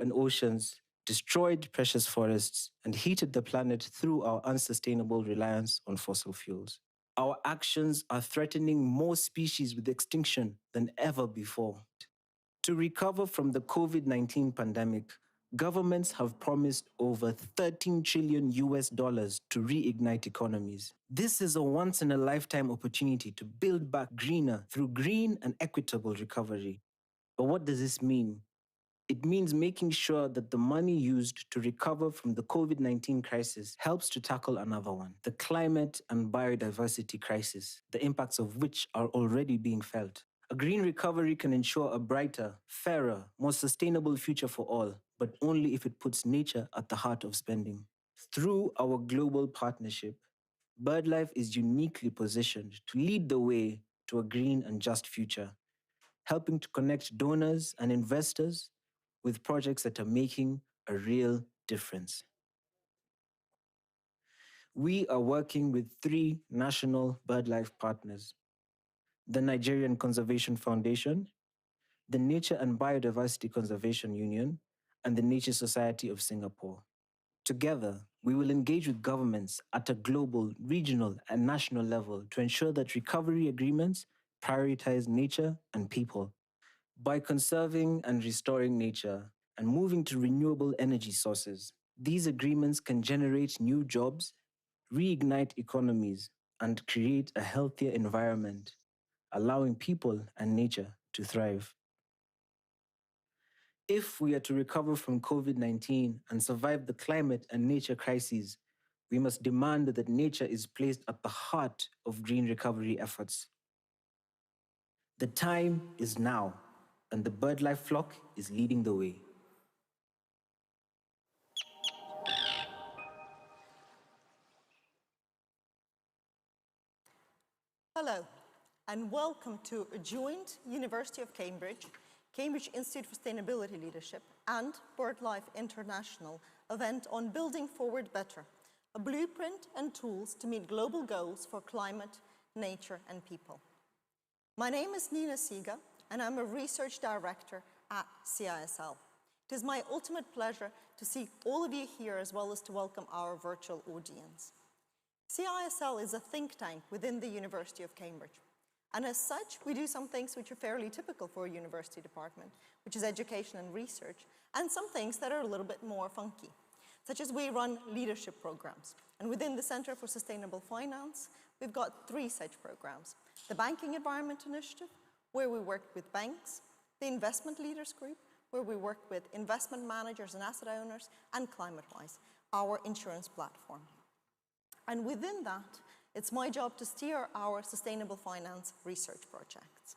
and oceans, destroyed precious forests, and heated the planet through our unsustainable reliance on fossil fuels. Our actions are threatening more species with extinction than ever before. To recover from the COVID-19 pandemic, governments have promised over $13 trillion to reignite economies. This is a once-in-a-lifetime opportunity to build back greener through green and equitable recovery. But what does this mean? It means making sure that the money used to recover from the COVID-19 crisis helps to tackle another one, the climate and biodiversity crisis, the impacts of which are already being felt. A green recovery can ensure a brighter, fairer, more sustainable future for all, but only if it puts nature at the heart of spending. Through our global partnership, BirdLife is uniquely positioned to lead the way to a green and just future, helping to connect donors and investors with projects that are making a real difference. We are working with 3 national BirdLife partners: the Nigerian Conservation Foundation, the Nature and Biodiversity Conservation Union, and the Nature Society of Singapore. Together, we will engage with governments at a global, regional, and national level to ensure that recovery agreements prioritize nature and people. By conserving and restoring nature and moving to renewable energy sources, these agreements can generate new jobs, reignite economies, and create a healthier environment, allowing people and nature to thrive. If we are to recover from COVID-19 and survive the climate and nature crises, we must demand that nature is placed at the heart of green recovery efforts. The time is now, and the BirdLife flock is leading the way. Hello, and welcome to a joint University of Cambridge, Cambridge Institute for Sustainability Leadership, and BirdLife International event on Building Forward Better, a blueprint and tools to meet global goals for climate, nature, and people. My name is Nina Seega, and I'm a research director at Sigacisl. It is my ultimate pleasure to see all of you here, as well as to welcome our virtual audience. Sigacisl is a think tank within the University of Cambridge. And as such, we do some things which are fairly typical for a university department, which is education and research, and some things that are a little bit more funky, such as we run leadership programs. And within the Center for Sustainable Finance, we've got 3 such programs: the Banking Environment Initiative, where we work with banks; the Investment Leaders Group, where we work with investment managers and asset owners; and ClimateWise, our insurance platform. And within that, it's my job to steer our sustainable finance research projects.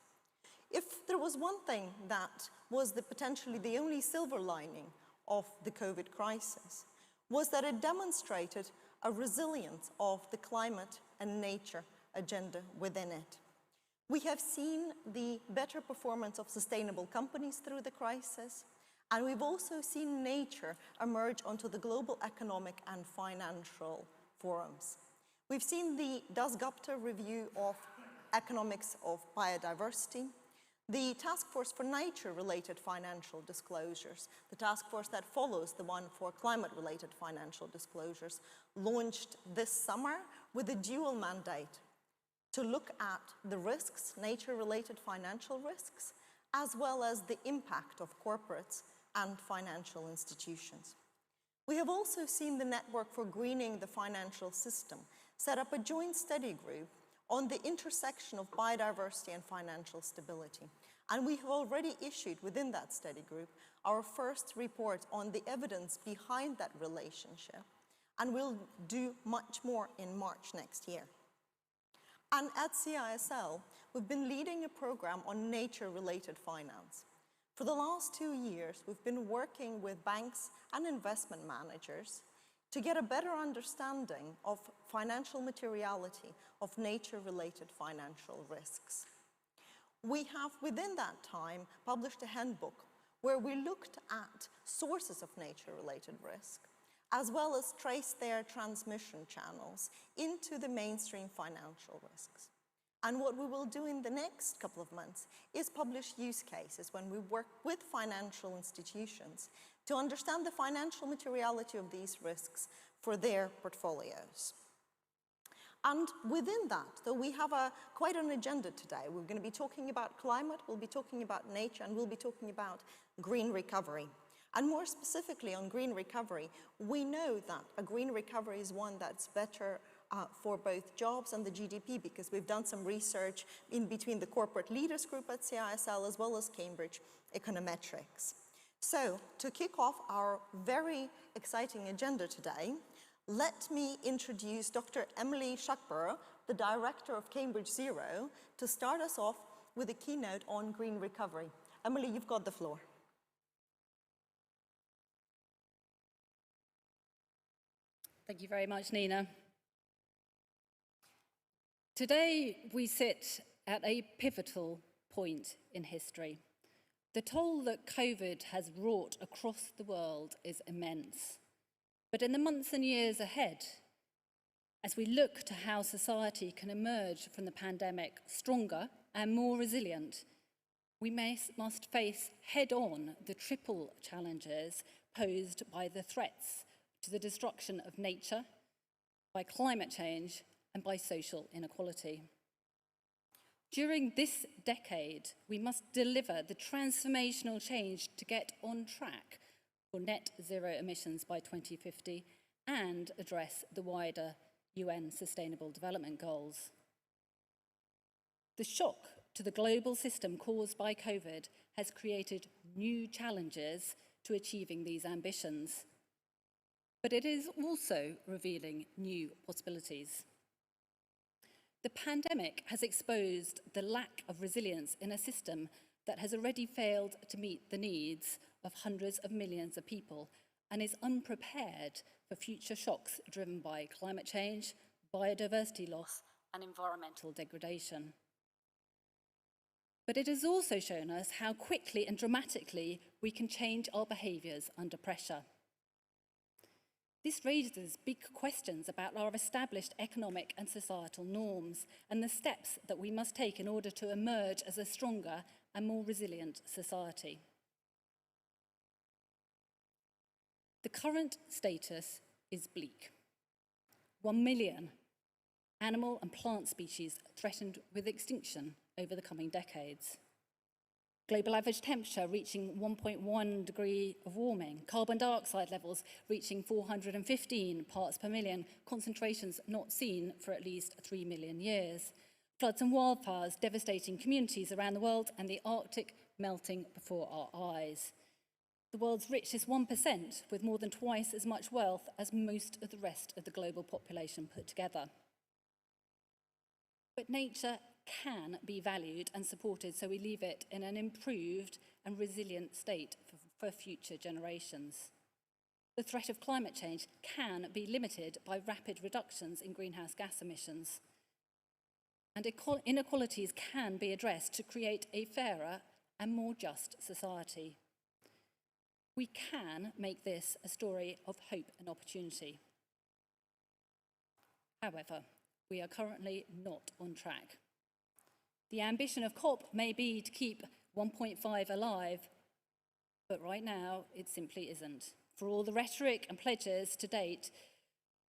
If there was one thing that was potentially the only silver lining of the COVID crisis, was that it demonstrated a resilience of the climate and nature agenda within it. We have seen the better performance of sustainable companies through the crisis, and we've also seen nature emerge onto the global economic and financial forums. We've seen the Gupta review of economics of biodiversity, the Task Force for Nature-related Financial Disclosures, the task force that follows the one for climate-related financial disclosures, launched this summer with a dual mandate to look at the risks, nature-related financial risks, as well as the impact of corporates and financial institutions. We have also seen the Network for Greening the Financial System set up a joint study group on the intersection of biodiversity and financial stability. And we have already issued within that study group our first report on the evidence behind that relationship, and we'll do much more in March next year. And at Sigacisl, we've been leading a program on nature-related finance. For the last 2 years, we've been working with banks and investment managers to get a better understanding of financial materiality of nature-related financial risks. We have, within that time, published a handbook where we looked at sources of nature-related risk, as well as traced their transmission channels into the mainstream financial risks. And what we will do in the next couple of months is publish use cases when we work with financial institutions to understand the financial materiality of these risks for their portfolios. And within that, though, we have quite an agenda today. We're going to be talking about climate, we'll be talking about nature, and we'll be talking about green recovery. And more specifically on green recovery, we know that a green recovery is one that's better for both jobs and the GDP, because we've done some research in between the corporate leaders group at Sigacisl as well as Cambridge Econometrics. So to kick off our very exciting agenda today, let me introduce Dr. Emily Shuckburgh, the director of Cambridge Zero, to start us off with a keynote on green recovery. Emily, you've got the floor. Thank you very much, Nina. Today, we sit at a pivotal point in history. The toll that COVID has wrought across the world is immense. But in the months and years ahead, as we look to how society can emerge from the pandemic stronger and more resilient, we must face head-on the triple challenges posed by the threats to the destruction of nature, by climate change, and by social inequality. During this decade, we must deliver the transformational change to get on track for net zero emissions by 2050 and address the wider UN Sustainable Development Goals. The shock to the global system caused by COVID has created new challenges to achieving these ambitions, but it is also revealing new possibilities. The pandemic has exposed the lack of resilience in a system that has already failed to meet the needs of hundreds of millions of people and is unprepared for future shocks driven by climate change, biodiversity loss, and environmental degradation. But it has also shown us how quickly and dramatically we can change our behaviours under pressure. This raises big questions about our established economic and societal norms and the steps that we must take in order to emerge as a stronger and more resilient society. The current status is bleak. 1 million animal and plant species threatened with extinction over the coming decades. Global average temperature reaching 1.1 degree of warming, carbon dioxide levels reaching 415 parts per million, concentrations not seen for at least 3 million years. Floods and wildfires devastating communities around the world, and the Arctic melting before our eyes. The world's richest 1% with more than twice as much wealth as most of the rest of the global population put together. But nature can be valued and supported, so we leave it in an improved and resilient state for future generations. The threat of climate change can be limited by rapid reductions in greenhouse gas emissions. And inequalities can be addressed to create a fairer and more just society. We can make this a story of hope and opportunity. However, we are currently not on track. The ambition of COP may be to keep 1.5 alive, but right now it simply isn't. For all the rhetoric and pledges to date,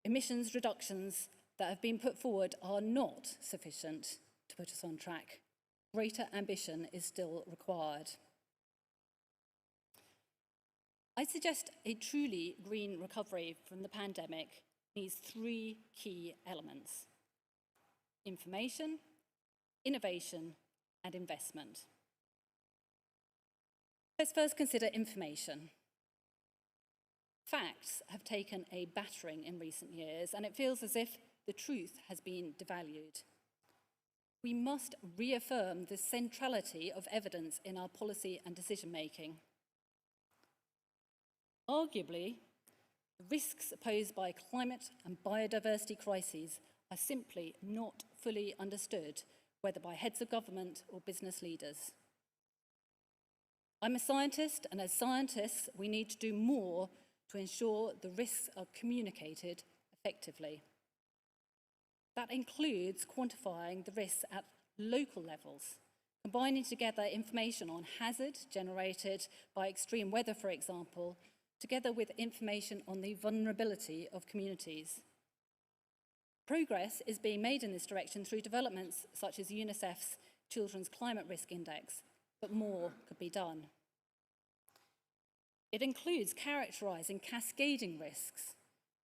emissions reductions that have been put forward are not sufficient to put us on track. Greater ambition is still required. I suggest a truly green recovery from the pandemic needs 3 key elements: information, innovation, and investment. Let's first consider information. Facts have taken a battering in recent years, and it feels as if the truth has been devalued. We must reaffirm the centrality of evidence in our policy and decision-making. Arguably, the risks posed by climate and biodiversity crises are simply not fully understood, whether by heads of government or business leaders. I'm a scientist, and as scientists, we need to do more to ensure the risks are communicated effectively. That includes quantifying the risks at local levels, combining together information on hazard generated by extreme weather, for example, together with information on the vulnerability of communities. Progress is being made in this direction through developments such as UNICEF's Children's Climate Risk Index, but more could be done. It includes characterising cascading risks,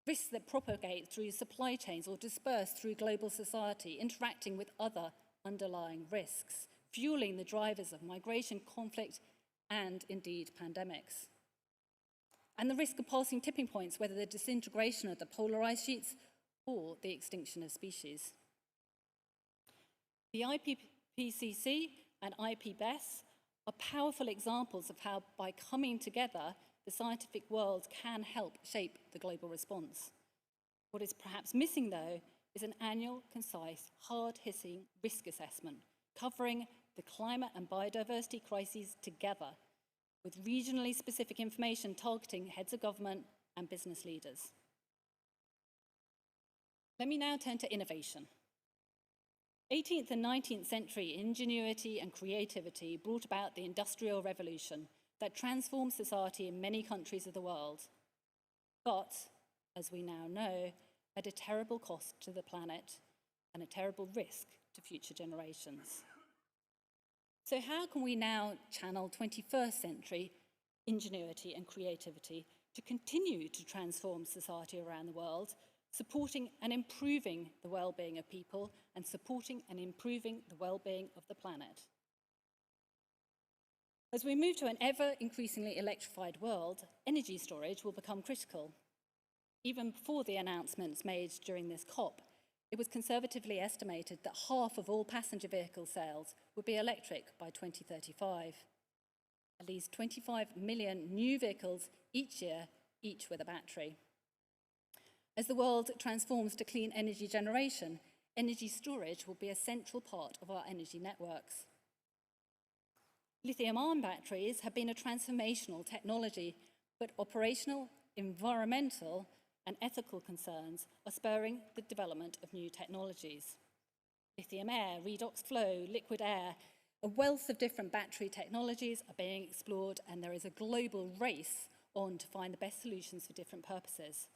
risks that propagate through supply chains or disperse through global society, interacting with other underlying risks, fueling the drivers of migration, conflict, and indeed pandemics. And the risk of passing tipping points, whether the disintegration of the polar ice sheets or the extinction of species. The IPCC and IPBES are powerful examples of how, by coming together, the scientific world can help shape the global response. What is perhaps missing, though, is an annual, concise, hard-hitting risk assessment covering the climate and biodiversity crises together, with regionally specific information targeting heads of government and business leaders. Let me now turn to innovation. 18th and 19th century ingenuity and creativity brought about the Industrial Revolution that transformed society in many countries of the world, but, as we now know, at a terrible cost to the planet and a terrible risk to future generations. So how can we now channel 21st century ingenuity and creativity to continue to transform society around the world, supporting and improving the well-being of people and supporting and improving the well-being of the planet? As we move to an ever-increasingly electrified world, energy storage will become critical. Even before the announcements made during this COP, it was conservatively estimated that half of all passenger vehicle sales would be electric by 2035. At least 25 million new vehicles each year, each with a battery. As the world transforms to clean energy generation, energy storage will be a central part of our energy networks. Lithium-ion batteries have been a transformational technology, but operational, environmental, and ethical concerns are spurring the development of new technologies. Lithium air, redox flow, liquid air, a wealth of different battery technologies are being explored, and there is a global race on to find the best solutions for different purposes.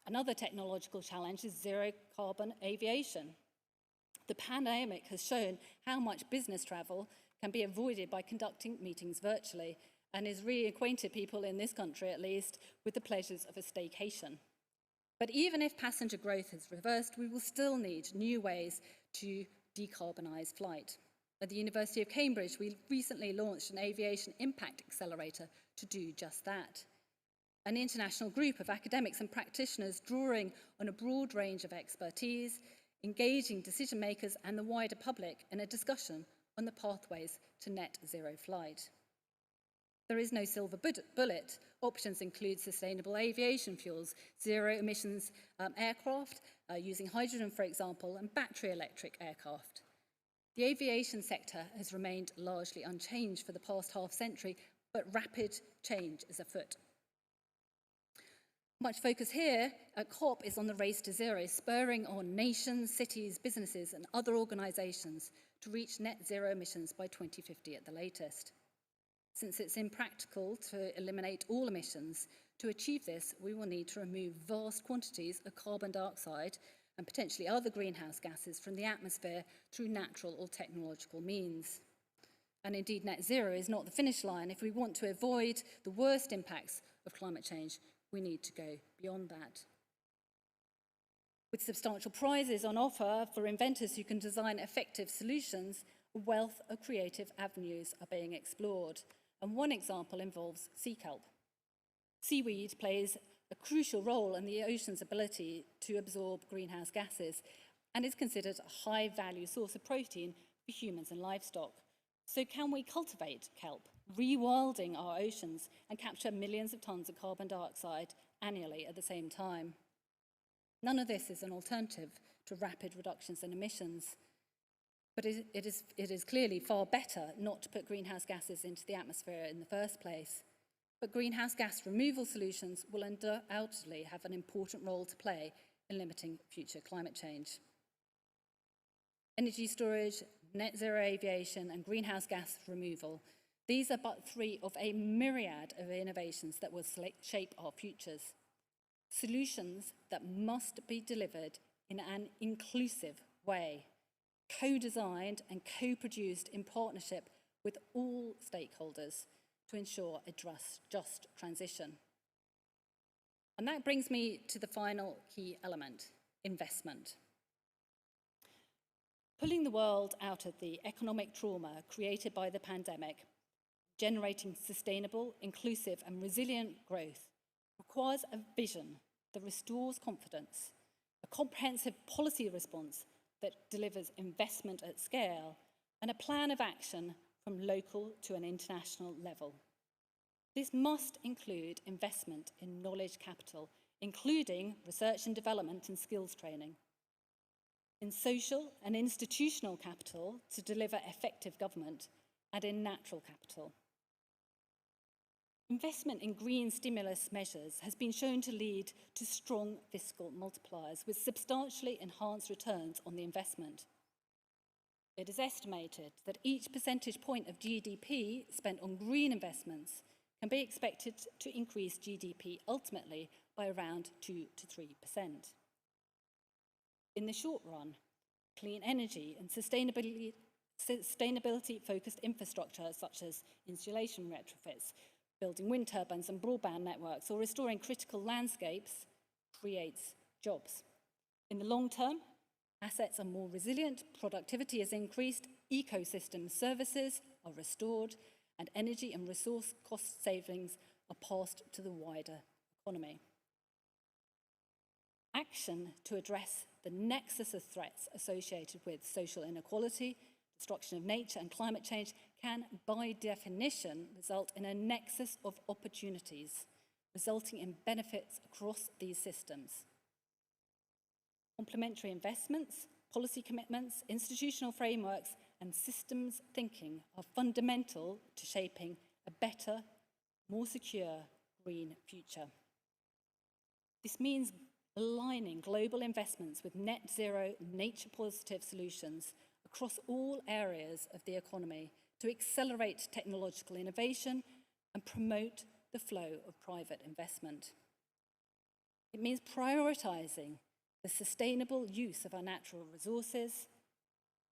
Another technological challenge is zero-carbon aviation. The pandemic has shown how much business travel can be avoided by conducting meetings virtually, and has reacquainted people in this country, at least, with the pleasures of a staycation. But even if passenger growth is reversed, we will still need new ways to decarbonise flight. At the University of Cambridge, we recently launched an aviation impact accelerator to do just that. An international group of academics and practitioners drawing on a broad range of expertise, engaging decision makers and the wider public in a discussion on the pathways to net zero flight. There is no silver bullet. Options include sustainable aviation fuels, zero emissions aircraft, using hydrogen, for example, and battery electric aircraft. The aviation sector has remained largely unchanged for the past half century, but rapid change is afoot. Much focus here at COP is on the race to zero, spurring on nations, cities, businesses, and other organisations to reach net zero emissions by 2050 at the latest. Since it's impractical to eliminate all emissions, to achieve this, we will need to remove vast quantities of carbon dioxide and potentially other greenhouse gases from the atmosphere through natural or technological means. And indeed, net zero is not the finish line. If we want to avoid the worst impacts of climate change, we need to go beyond that. With substantial prizes on offer for inventors who can design effective solutions, a wealth of creative avenues are being explored. And one example involves sea kelp. Seaweed plays a crucial role in the ocean's ability to absorb greenhouse gases and is considered a high-value source of protein for humans and livestock. So can we cultivate kelp, rewilding our oceans, and capture millions of tons of carbon dioxide annually at the same time? None of this is an alternative to rapid reductions in emissions. But it is clearly far better not to put greenhouse gases into the atmosphere in the first place. But greenhouse gas removal solutions will undoubtedly have an important role to play in limiting future climate change. energy storage, net zero aviation, and greenhouse gas removal. These are but three of a myriad of innovations that will shape our futures. Solutions that must be delivered in an inclusive way, co-designed and co-produced in partnership with all stakeholders to ensure a just transition. And that brings me to the final key element, investment. Pulling the world out of the economic trauma created by the pandemic, generating sustainable, inclusive and resilient growth requires a vision that restores confidence, a comprehensive policy response that delivers investment at scale, and a plan of action from local to an international level. This must include investment in knowledge capital, including research and development and skills training, in social and institutional capital to deliver effective government, and in natural capital. Investment in green stimulus measures has been shown to lead to strong fiscal multipliers with substantially enhanced returns on the investment. It is estimated that each percentage point of GDP spent on green investments can be expected to increase GDP ultimately by around 2 to 3%. In the short run, clean energy and sustainability-focused infrastructure such as insulation retrofits, building wind turbines and broadband networks, or restoring critical landscapes creates jobs. In the long term, assets are more resilient, productivity is increased, ecosystem services are restored, and energy and resource cost savings are passed to the wider economy. Action to address the nexus of threats associated with social inequality, destruction of nature and climate change can, by definition, result in a nexus of opportunities, resulting in benefits across these systems. Complementary investments, policy commitments, institutional frameworks, and systems thinking are fundamental to shaping a better, more secure green future. This means aligning global investments with net zero, nature-positive solutions across all areas of the economy to accelerate technological innovation and promote the flow of private investment. It means prioritising the sustainable use of our natural resources,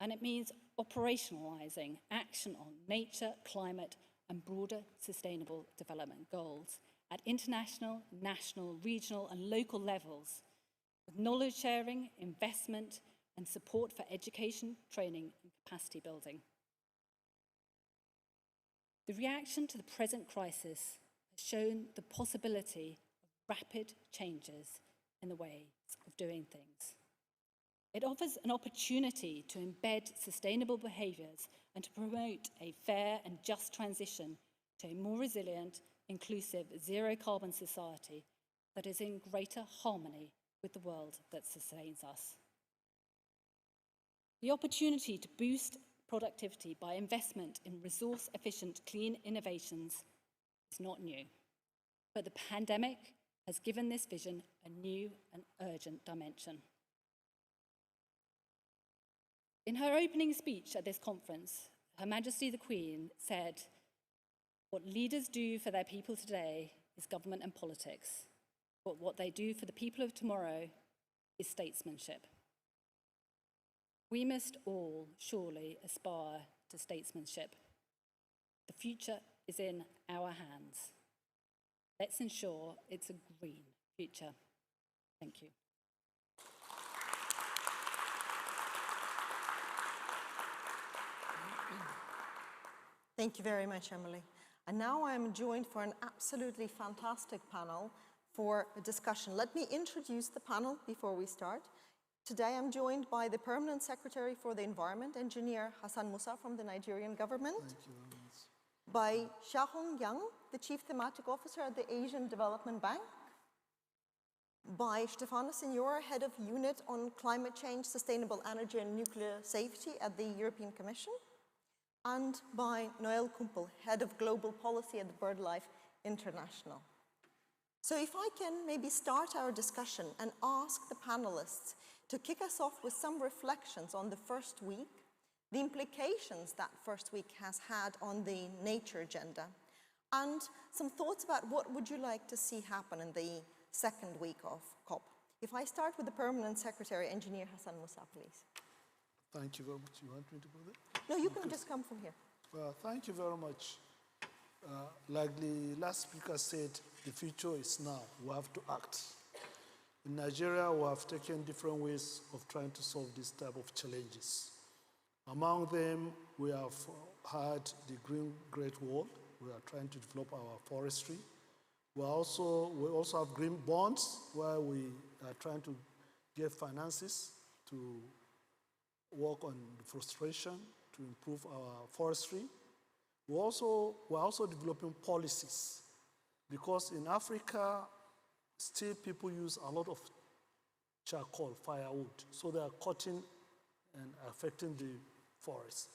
and it means operationalising action on nature, climate, and broader sustainable development goals at international, national, regional, and local levels, with knowledge sharing, investment, and support for education, training, and capacity building. The reaction to the present crisis has shown the possibility of rapid changes in the ways of doing things. It offers an opportunity to embed sustainable behaviours and to promote a fair and just transition to a more resilient, inclusive, zero-carbon society that is in greater harmony with the world that sustains us. The opportunity to boost productivity by investment in resource-efficient, clean innovations is not new, but the pandemic has given this vision a new and urgent dimension. In her opening speech at this conference, Her Majesty the Queen said, "What leaders do for their people today is government and politics, but what they do for the people of tomorrow is statesmanship." We must all surely aspire to statesmanship. The future is in our hands. Let's ensure it's a green future. Thank you. Thank you very much, Emily. And now I'm joined for an absolutely fantastic panel for a discussion. Let me introduce the panel before we start. Today I'm joined by the Permanent Secretary for the Environment, Engineer Hassan Musa from the Nigerian government. Thank you very much. By Xiaohong Yang, the Chief Thematic Officer at the Asian Development Bank. By Stefano Signora, Head of Unit on Climate Change, Sustainable Energy and Nuclear Safety at the European Commission. And by Noël Kumpel, Head of Global Policy at BirdLife International. So if I can maybe start our discussion and ask the panelists to kick us off with some reflections on the first week, the implications that first week has had on the nature agenda, and some thoughts about what would you like to see happen in the second week of COP. If I start with the Permanent Secretary, Engineer Hassan Musa, please. Thank you very much. You want me to go there? No, you can just come from here. Well, thank you very much. Like the last speaker said, the future is now. We have to act. In Nigeria, we have taken different ways of trying to solve this type of challenges. Among them, we have had the Green Great Wall. We are trying to develop our forestry. We also have green bonds, where we are trying to get finances to work on deforestation, to improve our forestry. We're also developing policies, because in Africa, still people use a lot of charcoal, firewood, so they are cutting and affecting the forest.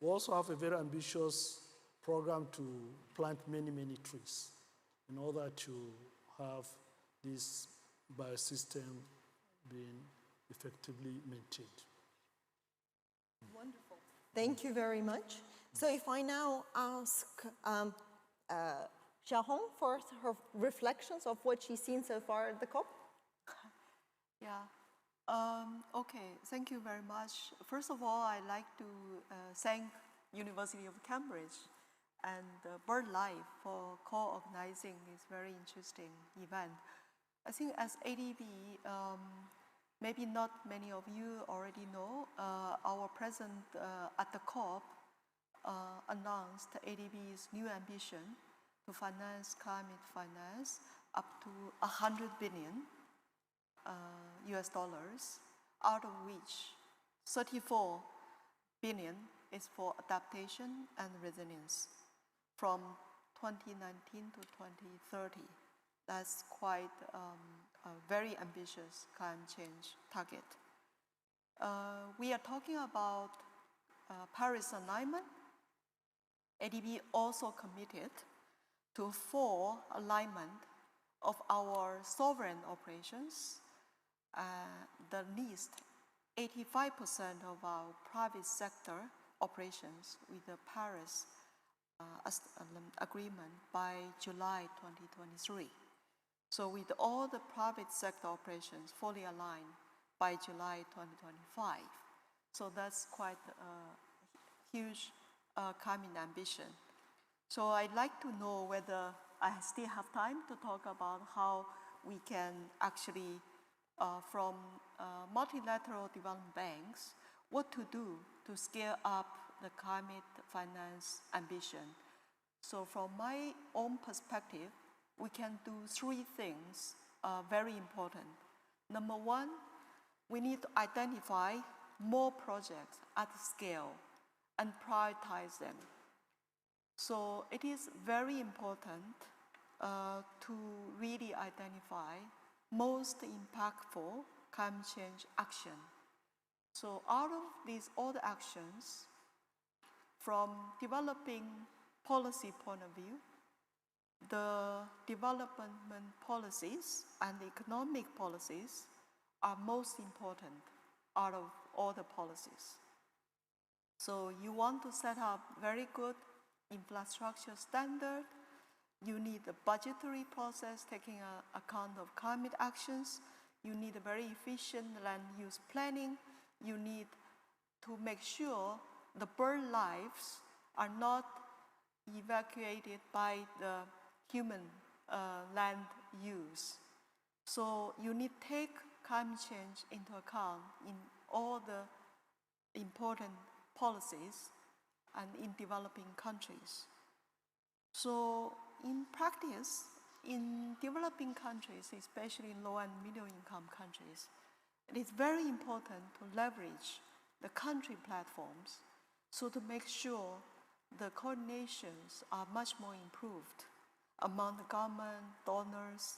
We also have a very ambitious program to plant many, many trees in order to have this biosystem being effectively maintained. Wonderful. Thank you very much. So if I now ask Xiaohong for her reflections of what she's seen so far at the COP. Yeah. Okay, thank you very much. First of all, I'd like to thank University of Cambridge and BirdLife for co-organizing this very interesting event. I think as ADB, maybe not many of you already know, our president at the COP announced ADB's new ambition to finance climate finance up to 100 billion US dollars, out of which 34 billion is for adaptation and resilience from 2019 to 2030. That's quite a very ambitious climate change target. We are talking about Paris alignment. ADB also committed to full alignment of our sovereign operations. The least 85% of our private sector operations with the Paris agreement by July 2023. So with all the private sector operations fully aligned by July 2025. So that's quite a huge climate ambition. So I'd like to know whether I still have time to talk about how we can actually, from multilateral development banks, what to do to scale up the climate finance ambition. So from my own perspective, we can do three things very important. Number one, we need to identify more projects at scale and prioritize them. So it is very important to really identify most impactful climate change action. So out of these all the actions, from developing policy point of view, the development policies and the economic policies are most important out of all the policies. So you want to set up very good infrastructure standard. You need a budgetary process taking account of climate actions. You need a very efficient land use planning. You need to make sure the bird lives are not evacuated by the human land use. So you need to take climate change into account in all the important policies and in developing countries. So in practice, in developing countries, especially low and middle income countries, it is very important to leverage the country platforms so to make sure the coordinations are much more improved among the government, donors,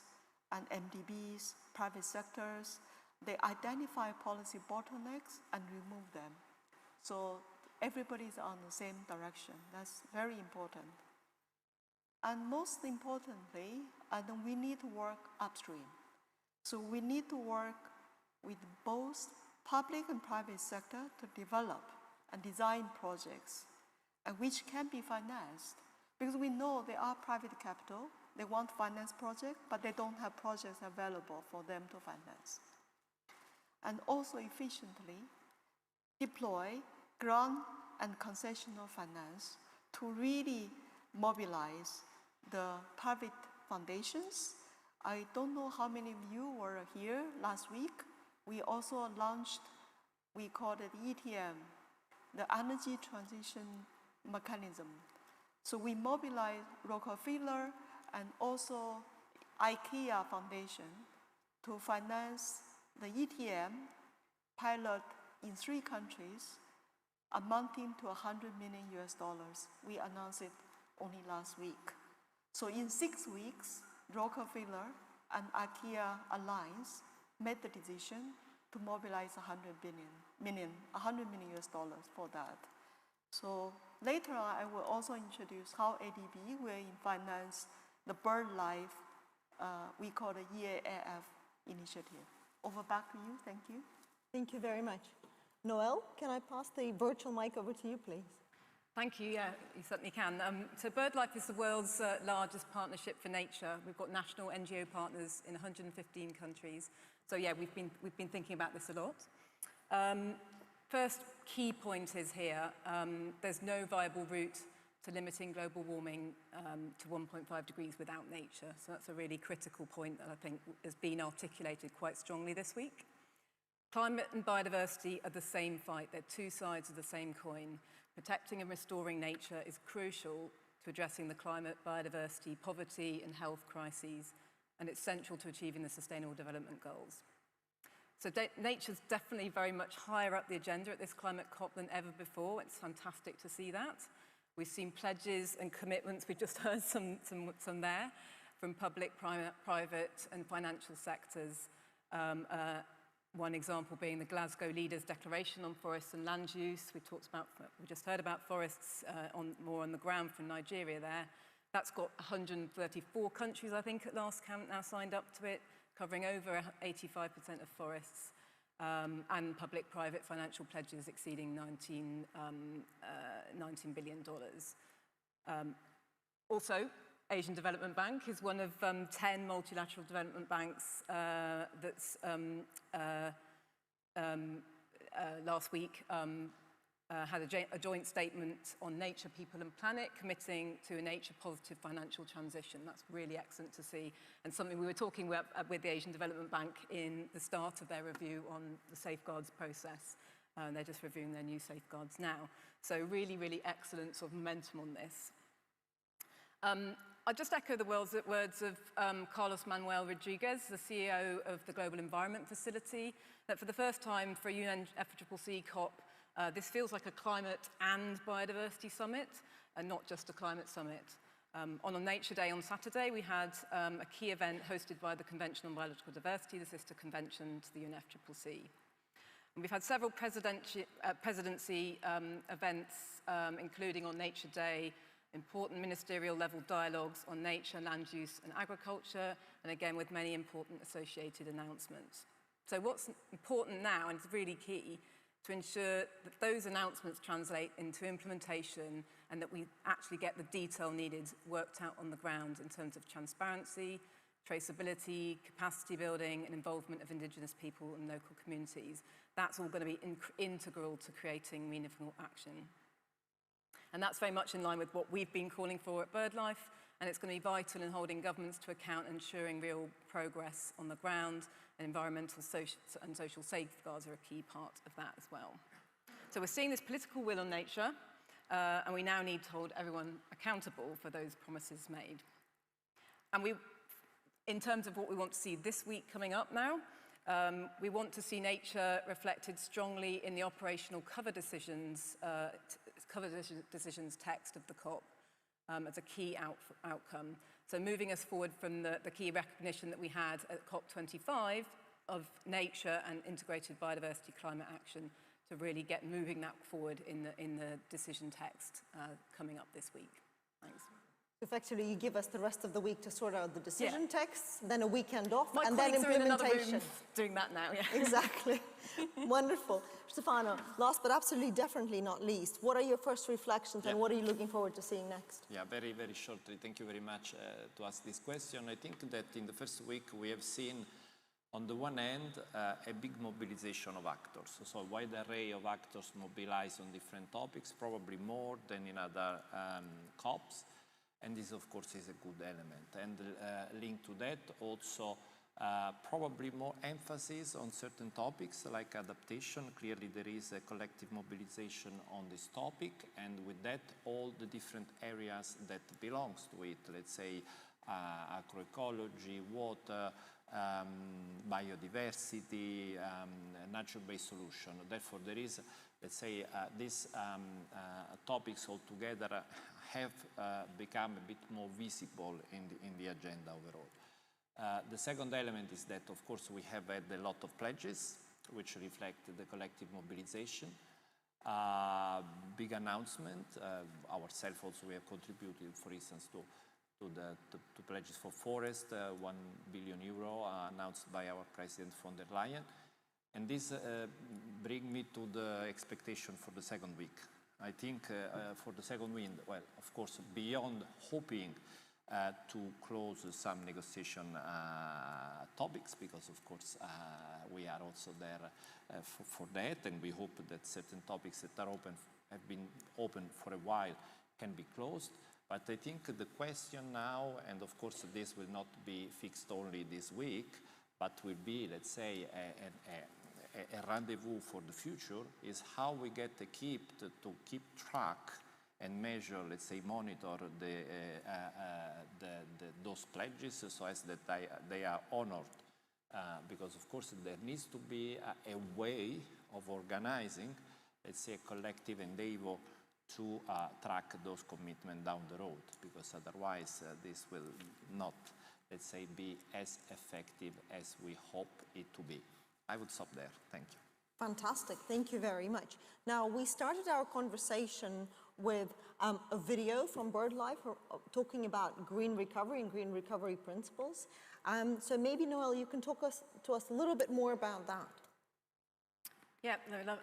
and MDBs, private sectors. They identify policy bottlenecks and remove them. So everybody's on the same direction. That's very important. And most importantly, we need to work upstream. So we need to work with both public and private sector to develop and design projects which can be financed. Because we know there are private capital, they want to finance projects, but they don't have projects available for them to finance. And also efficiently deploy grant and concessional finance to really mobilize the private foundations. I don't know how many of you were here last week. We also launched, we call it ETM, the Energy Transition Mechanism. So we mobilized Rockefeller and also IKEA Foundation to finance the ETM pilot in 3 countries, amounting to $100 million. We announced it only last week. So in 6 weeks, Rockefeller and IKEA Alliance made the decision to mobilize $100 million for that. So later on, I will also introduce how ADB will finance the BirdLife, we call the EAF initiative. Over back to you, thank you. Thank you very much. Noel, can I pass the virtual mic over to you, please? Thank you, yeah, you certainly can. So BirdLife is the world's largest partnership for nature. We've got national NGO partners in 115 countries. So yeah, we've been thinking about this a lot. First key point is here, there's no viable route to limiting global warming to 1.5 degrees without nature. So that's a really critical point that I think has been articulated quite strongly this week. Climate and biodiversity are the same fight. They're 2 sides of the same coin. Protecting and restoring nature is crucial to addressing the climate, biodiversity, poverty and health crises, and it's central to achieving the Sustainable Development Goals. So nature's definitely very much higher up the agenda at this climate COP than ever before. It's fantastic to see that. We've seen pledges and commitments, we've just heard some there, from public, private and financial sectors. One example being the Glasgow Leaders Declaration on Forests and Land Use. We just heard about forests more on the ground from Nigeria there. That's got 134 countries, I think, at last count now signed up to it, covering over 85% of forests, and public-private financial pledges exceeding $19 billion. Also, Asian Development Bank is one of 10 multilateral development banks that's last week had a joint statement on nature, people and planet, committing to a nature-positive financial transition. That's really excellent to see, and something we were talking about with the Asian Development Bank in the start of their review on the safeguards process. They're just reviewing their new safeguards now. So really, really excellent sort of momentum on this. I'll just echo the words of Carlos Manuel Rodriguez, the CEO of the Global Environment Facility, that for the first time for a UNFCCC COP, this feels like a climate and biodiversity summit, and not just a climate summit. On a Nature Day on Saturday, we had a key event hosted by the Convention on Biological Diversity, the sister convention to the UNFCCC. And we've had several presidency events, including on Nature Day, important ministerial level dialogues on nature, land use and agriculture, and again with many important associated announcements. So what's important now, and it's really key, to ensure that those announcements translate into implementation and that we actually get the detail needed worked out on the ground in terms of transparency, traceability, capacity building and involvement of Indigenous people and local communities. That's all going to be integral to creating meaningful action. And that's very much in line with what we've been calling for at BirdLife, and it's going to be vital in holding governments to account and ensuring real progress on the ground, and environmental and social safeguards are a key part of that as well. So we're seeing this political will on nature, and we now need to hold everyone accountable for those promises made. And in terms of what we want to see this week coming up now, we want to see nature reflected strongly in the operational cover decisions text of the COP as a key outcome. So moving us forward from the key recognition that we had at COP25 of nature and integrated biodiversity climate action to really get moving that forward in the decision text coming up this week. Thanks. Effectively, you give us the rest of the week to sort out the decision texts, then a weekend off, My and then colleagues are in another implementation. room doing that now, yeah. Exactly. Wonderful. Stefano, last but absolutely definitely not least, what are your first reflections and what are you looking forward to seeing next? Yeah, very, very shortly. Thank you very much to ask this question. I think that in the first week we have seen, on the one hand, a big mobilization of actors. So a wide array of actors mobilized on different topics, probably more than in other COPs. And this, of course, is a good element. And linked to that, also probably more emphasis on certain topics like adaptation. Clearly, there is a collective mobilization on this topic, and with that, all the different areas that belongs to it. Let's say agroecology, water, biodiversity, nature-based solution. Therefore, there is, let's say, these topics altogether have become a bit more visible in the agenda overall. The second element is that, of course, we have had a lot of pledges which reflect the collective mobilization. Big announcement. Ourselves also, we have contributed, for instance, to pledges for forest, 1 billion euro announced by our President von der Leyen. And this brings me to the expectation for the second week. I think for the second week, well, of course, beyond hoping to close some negotiation topics, because of course we are also there for that, and we hope that certain topics that are open, have been open for a while, can be closed. But I think the question now, and of course this will not be fixed only this week, but will be, let's say, a rendezvous for the future, is how we get equipped to keep track and measure, let's say, monitor those pledges so as that they are honored. Because of course there needs to be a way of organizing, let's say, a collective endeavor to track those commitments down the road, because otherwise this will not, let's say, be as effective as we hope it to be. I would stop there. Thank you. Fantastic. Thank you very much. Now, we started our conversation with a video from BirdLife talking about green recovery and green recovery principles. So maybe, Noel, you can talk to us a little bit more about that. Yeah, no,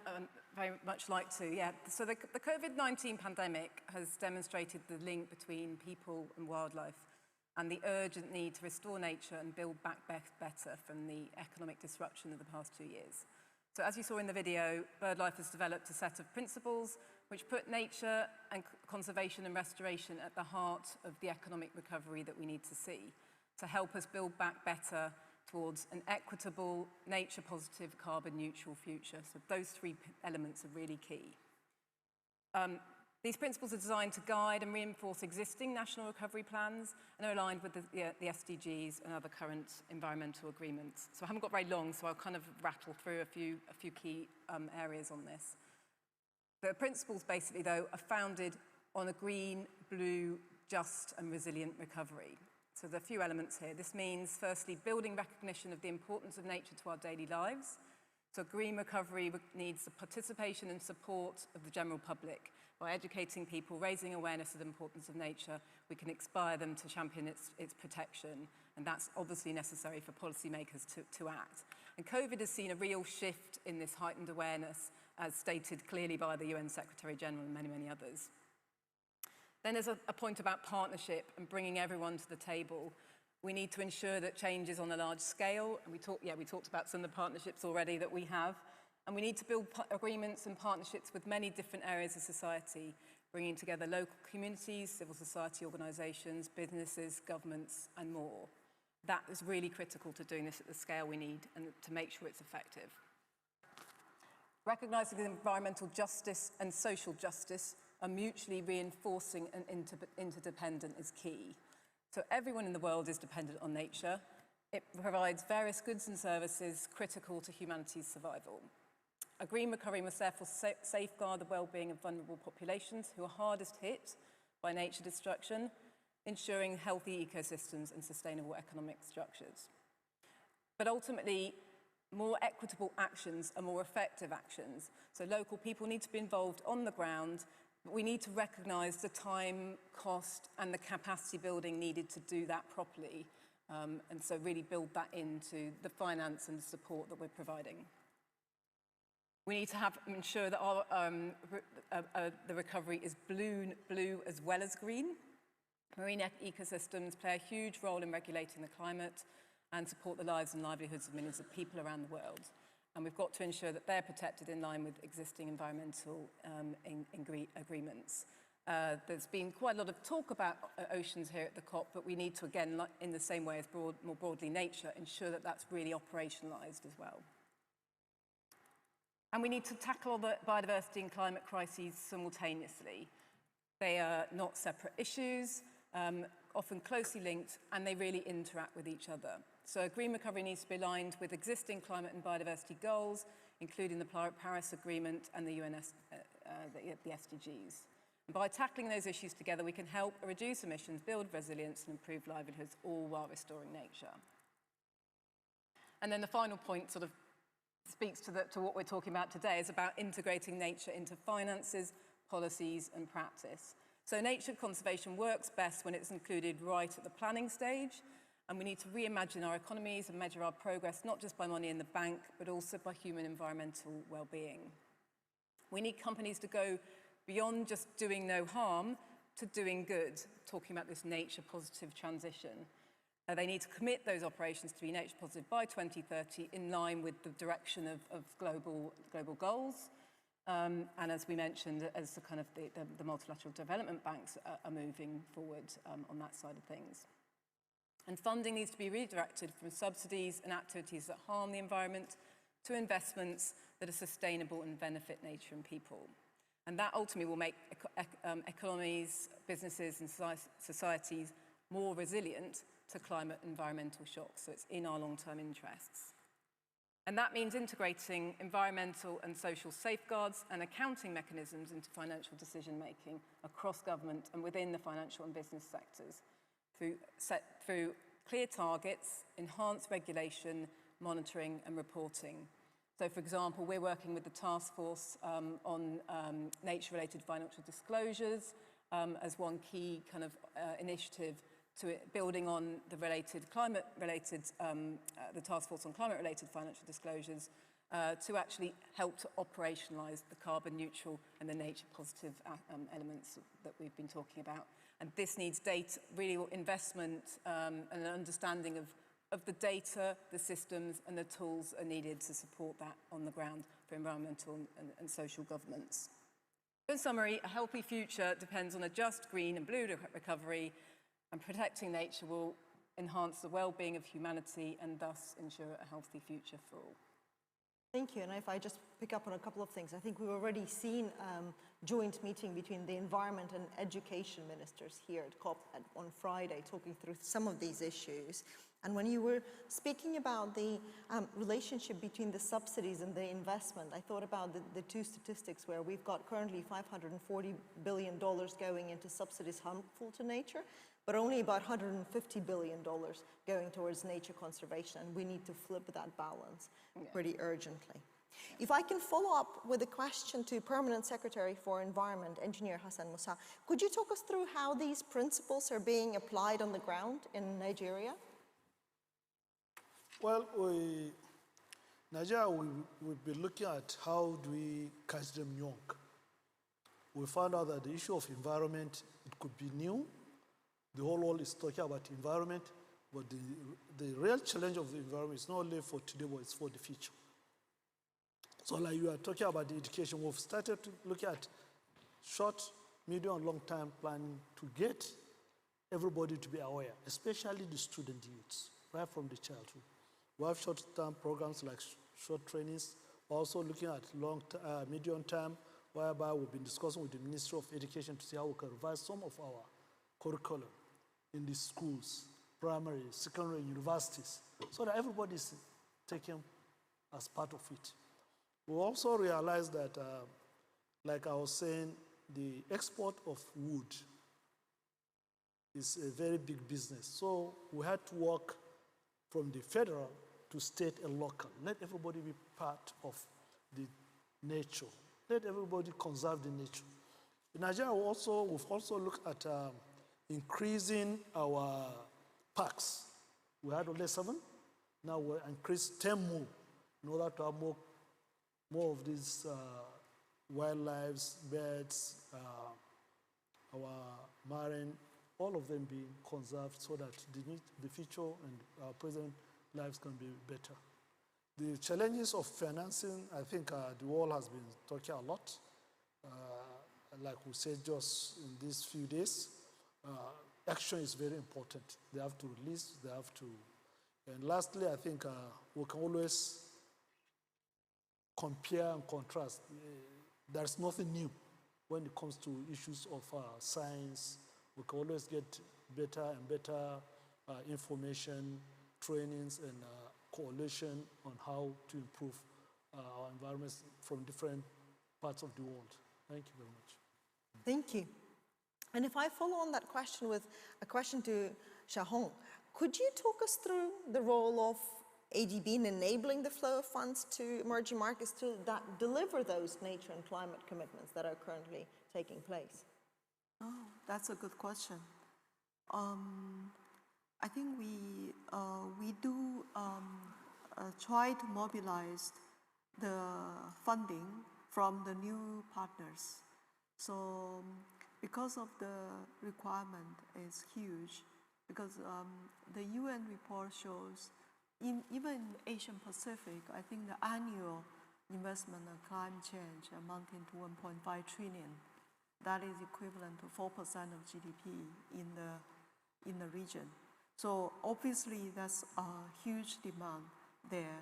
very much like to, yeah. So the COVID-19 pandemic has demonstrated the link between people and wildlife and the urgent need to restore nature and build back better from the economic disruption of the past 2 years. So as you saw in the video, BirdLife has developed a set of principles which put nature and conservation and restoration at the heart of the economic recovery that we need to see, to help us build back better towards an equitable, nature-positive, carbon-neutral future. So those three elements are really key. These principles are designed to guide and reinforce existing national recovery plans and are aligned with the SDGs and other current environmental agreements. So I haven't got very long, so I'll kind of rattle through a few key areas on this. The principles, basically, though, are founded on a green, blue, just and resilient recovery. So there are a few elements here. This means, firstly, building recognition of the importance of nature to our daily lives. So green recovery needs the participation and support of the general public. By educating people, raising awareness of the importance of nature, we can inspire them to champion its protection. And that's obviously necessary for policymakers to act. And COVID has seen a real shift in this heightened awareness, as stated clearly by the UN Secretary General and many, many others. Then there's a point about partnership and bringing everyone to the table. We need to ensure that change is on a large scale. And we talked about some of the partnerships already that we have. And we need to build agreements and partnerships with many different areas of society, bringing together local communities, civil society organisations, businesses, governments, and more. That is really critical to doing this at the scale we need and to make sure it's effective. Recognising that environmental justice and social justice are mutually reinforcing and interdependent is key. So everyone in the world is dependent on nature. It provides various goods and services critical to humanity's survival. A green recovery must therefore safeguard the well-being of vulnerable populations who are hardest hit by nature destruction, ensuring healthy ecosystems and sustainable economic structures. But ultimately, more equitable actions are more effective actions. So local people need to be involved on the ground But we need to recognise the time, cost, and the capacity building needed to do that properly. And so really build that into the finance and the support that we're providing. We need to ensure that our, the recovery is blue as well as green. Marine ecosystems play a huge role in regulating the climate and support the lives and livelihoods of millions of people around the world. And we've got to ensure that they're protected in line with existing environmental agreements. There's been quite a lot of talk about oceans here at the COP, but we need to, again, in the same way as more broadly nature, ensure that that's really operationalised as well. And we need to tackle the biodiversity and climate crises simultaneously. They are not separate issues, often closely linked, and they really interact with each other. So green recovery needs to be aligned with existing climate and biodiversity goals, including the Paris Agreement and the the SDGs. And by tackling those issues together, we can help reduce emissions, build resilience, and improve livelihoods, all while restoring nature. And then the final point sort of speaks to what we're talking about today, is about integrating nature into finances, policies, and practice. So nature conservation works best when it's included right at the planning stage, and we need to reimagine our economies and measure our progress, not just by money in the bank, but also by human environmental well-being. We need companies to go beyond just doing no harm to doing good, talking about this nature positive transition. They need to commit those operations to be nature positive by 2030 in line with the direction of global goals. And as we mentioned, as the kind of the multilateral development banks are moving forward on that side of things. And funding needs to be redirected from subsidies and activities that harm the environment to investments that are sustainable and benefit nature and people. And that ultimately will make economies, businesses and societies more resilient to climate and environmental shocks. So it's in our long-term interests. And that means integrating environmental and social safeguards and accounting mechanisms into financial decision-making across government and within the financial and business sectors through clear targets, enhanced regulation, monitoring and reporting. So, for example, we're working with the task force on nature-related financial disclosures as one key kind of initiative to building on the related climate-related, the task force on climate-related financial disclosures to actually help to operationalise the carbon neutral and the nature positive elements that we've been talking about. And this needs data, really investment and an understanding of the data, the systems and the tools are needed to support that on the ground for environmental and social governance. In summary, a healthy future depends on a just green and blue recovery, and protecting nature will enhance the well-being of humanity and thus ensure a healthy future for all. Thank you. And if I just pick up on a couple of things, I think we've already seen a joint meeting between the environment and education ministers here at COP on Friday, talking through some of these issues. And when you were speaking about the relationship between the subsidies and the investment, I thought about the two statistics where we've got currently $540 billion going into subsidies harmful to nature, but only about $150 billion going towards nature conservation, and we need to flip that balance pretty urgently. If I can follow up with a question to Permanent Secretary for Environment, Engineer Hassan Musa, could you talk us through how these principles are being applied on the ground in Nigeria? Well, Nigeria, we've been looking at how do we catch them young. We found out that the issue of environment, it could be new. The whole world is talking about environment, but the real challenge of the environment is not only for today, but it's for the future. So like you are talking about the education, we've started to look at short, medium, and long-term planning to get everybody to be aware, especially the student youths, right from the childhood. We have short-term programs like short trainings. We're also looking at medium-term, whereby we've been discussing with the Ministry of Education to see how we can revise some of our curriculum in the schools, primary, secondary, universities, so that everybody is taken as part of it. We also realized that, like I was saying, the export of wood is a very big business. So we had to work from the federal to state and local. Let everybody be part of the nature. Let everybody conserve the nature. In Nigeria, we've also looked at increasing our parks. We had only 7. Now we increased 10 more in order to have more of these wildlife, birds, our marine, all of them being conserved so that the future and our present lives can be better. The challenges of financing, I think the world has been talking a lot. Like we said just in these few days, action is very important. They have to release, they have to. And lastly, I think we can always compare and contrast. There's nothing new when it comes to issues of science. We can always get better and better information, trainings, and coalition on how to improve our environments from different parts of the world. Thank you very much. Thank you. And if I follow on that question with a question to Shahong, could you talk us through the role of ADB in enabling the flow of funds to emerging markets to deliver those nature and climate commitments that are currently taking place? Oh, that's a good question. I think we do try to mobilize the funding from the new partners. So because of the requirement is huge, because the UN report shows even in Asian Pacific, I think the annual investment on climate change amounting to 1.5 trillion. That is equivalent to 4% of GDP in the region. So obviously that's a huge demand there.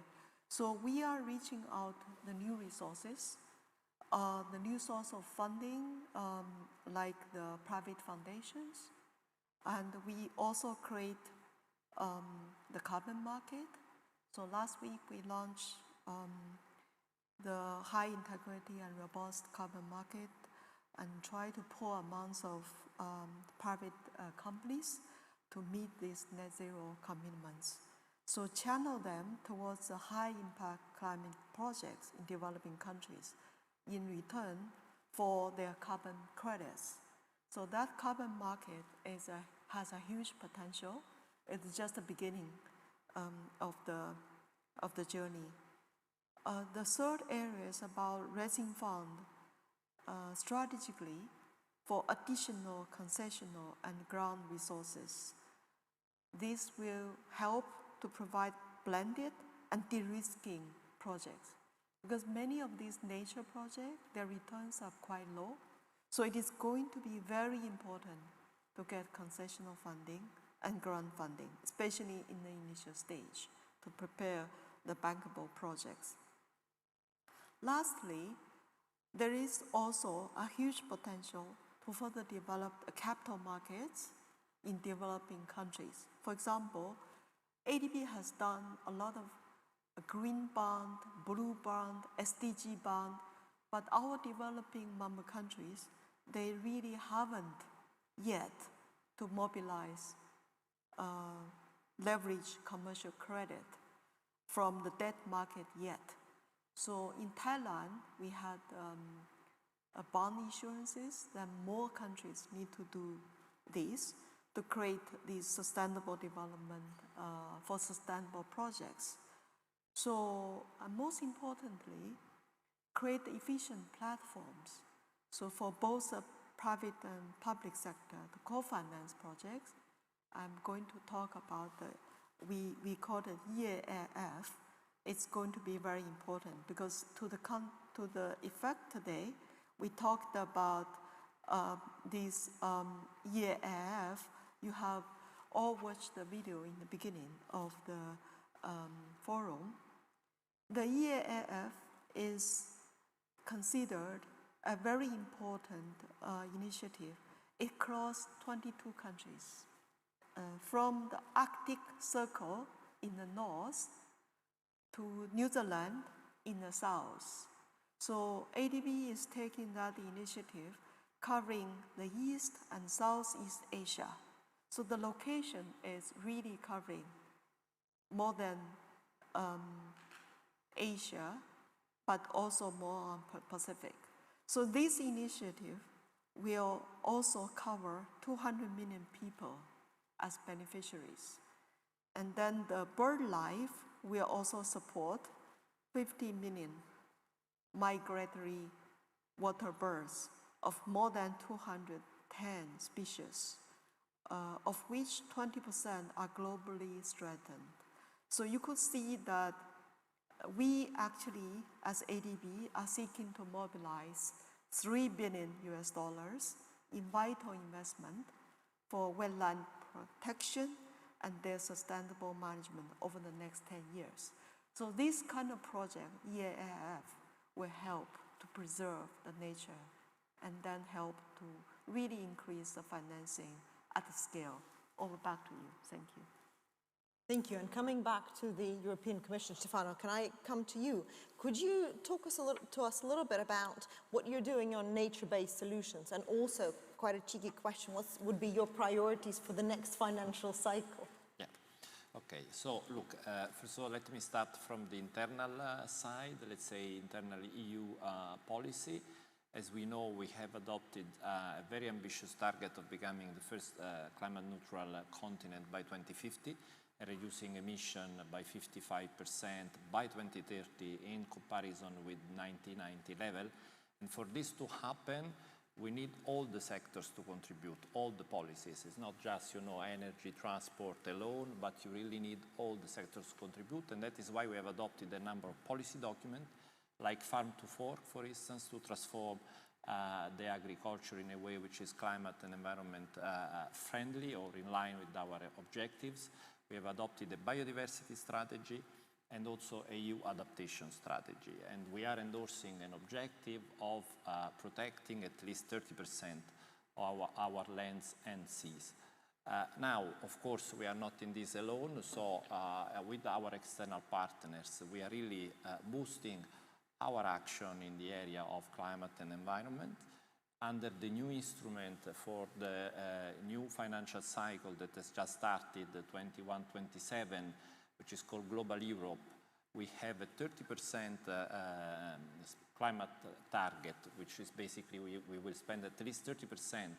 So we are reaching out the new resources, the new source of funding, like the private foundations, and we also create the carbon market. So last week we launched the high integrity and robust carbon market and try to pour amounts of private companies to meet these net zero commitments. So channel them towards the high impact climate projects in developing countries in return for their carbon credits. So that carbon market has a huge potential. It's just the beginning of the journey. The third area is about raising funds strategically for additional concessional and ground resources. This will help to provide blended and de-risking projects, because many of these nature projects, their returns are quite low. So it is going to be very important to get concessional funding and grant funding, especially in the initial stage, to prepare the bankable projects. Lastly, there is also a huge potential to further develop the capital markets in developing countries. For example, ADB has done a lot of green bond, blue bond, SDG bond, but our developing member countries, they really haven't yet to mobilize leverage commercial credit from the debt market yet. So in Thailand, we had bond issuances, that more countries need to do this to create these sustainable development for sustainable projects. So most importantly, create efficient platforms. So for both the private and public sector to co-finance projects, I'm going to talk about we call it EAF. It's going to be very important because to the effect today, we talked about this EAF. You have all watched the video in the beginning of the forum. The EAF is considered a very important initiative across 22 countries, from the Arctic Circle in the north to New Zealand in the south. So ADB is taking that initiative covering the East and Southeast Asia. So the location is really covering more than Asia, but also more on Pacific. So this initiative will also cover 200 million people as beneficiaries. And then the BirdLife will also support 50 million migratory water birds of more than 210 species, of which 20% are globally threatened. So you could see that we actually, as ADB, are seeking to mobilize $3 billion in vital investment for wetland protection and their sustainable management over the next 10 years. So this kind of project, EAF, will help to preserve the nature and then help to really increase the financing at the scale. Over back to you. Thank you. Thank you. And coming back to the European Commission, Stefano, can I come to you? Could you talk to us a little bit about what you're doing on nature-based solutions? And also, quite a cheeky question, what would be your priorities for the next financial cycle? Yeah. Okay. So, look, first of all, let me start from the internal side, let's say internal EU policy. As we know, we have adopted a very ambitious target of becoming the first climate-neutral continent by 2050. Reducing emission by 55% by 2030 in comparison with 1990 level. And for this to happen, we need all the sectors to contribute, all the policies. It's not just, energy, transport alone, but you really need all the sectors to contribute. And that is why we have adopted a number of policy documents, like Farm to Fork, for instance, to transform the agriculture in a way which is climate and environment friendly or in line with our objectives. We have adopted a biodiversity strategy and also a EU adaptation strategy. And we are endorsing an objective of protecting at least 30% of our lands and seas. Now, of course, we are not in this alone. So with our external partners, we are really boosting our action in the area of climate and environment. Under the new instrument for the new financial cycle that has just started, the 21-27, which is called Global Europe, we have a 30% climate target, which is basically we will spend at least 30%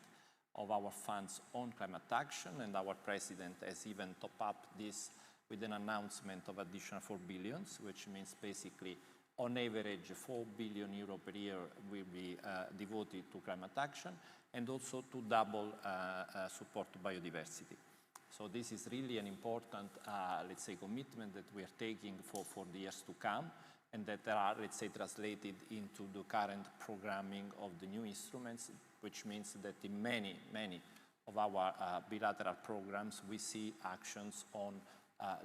of our funds on climate action, and our president has even topped up this with an announcement of additional 4 billion, which means basically on average, 4 billion euro per year will be devoted to climate action, and also to double support to biodiversity. So this is really an important, let's say, commitment that we are taking for the years to come, and that are, let's say, translated into the current programming of the new instruments, which means that in many of our bilateral programs, we see actions on,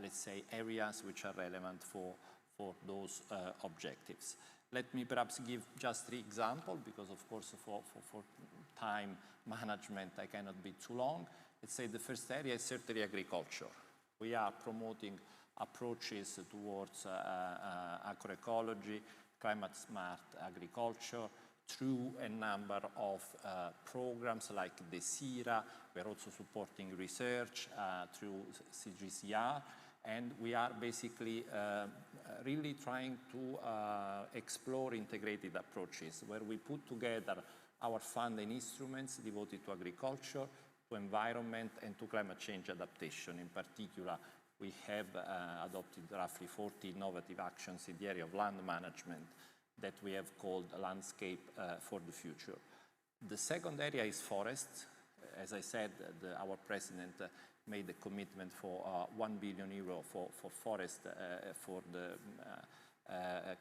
let's say, areas which are relevant for those objectives. Let me perhaps give just 3 examples, because of course for time management I cannot be too long. Let's say the first area is certainly agriculture. We are promoting approaches towards agroecology, climate smart agriculture, through a number of programs like the Seega. We are also supporting research through Sigacisl. And we are basically really trying to explore integrated approaches where we put together our funding instruments devoted to agriculture, to environment, and to climate change adaptation. In particular, we have adopted roughly 40 innovative actions in the area of land management that we have called Landscape for the Future. The second area is forests. As I said, our president made a commitment for 1 billion euro for forest for the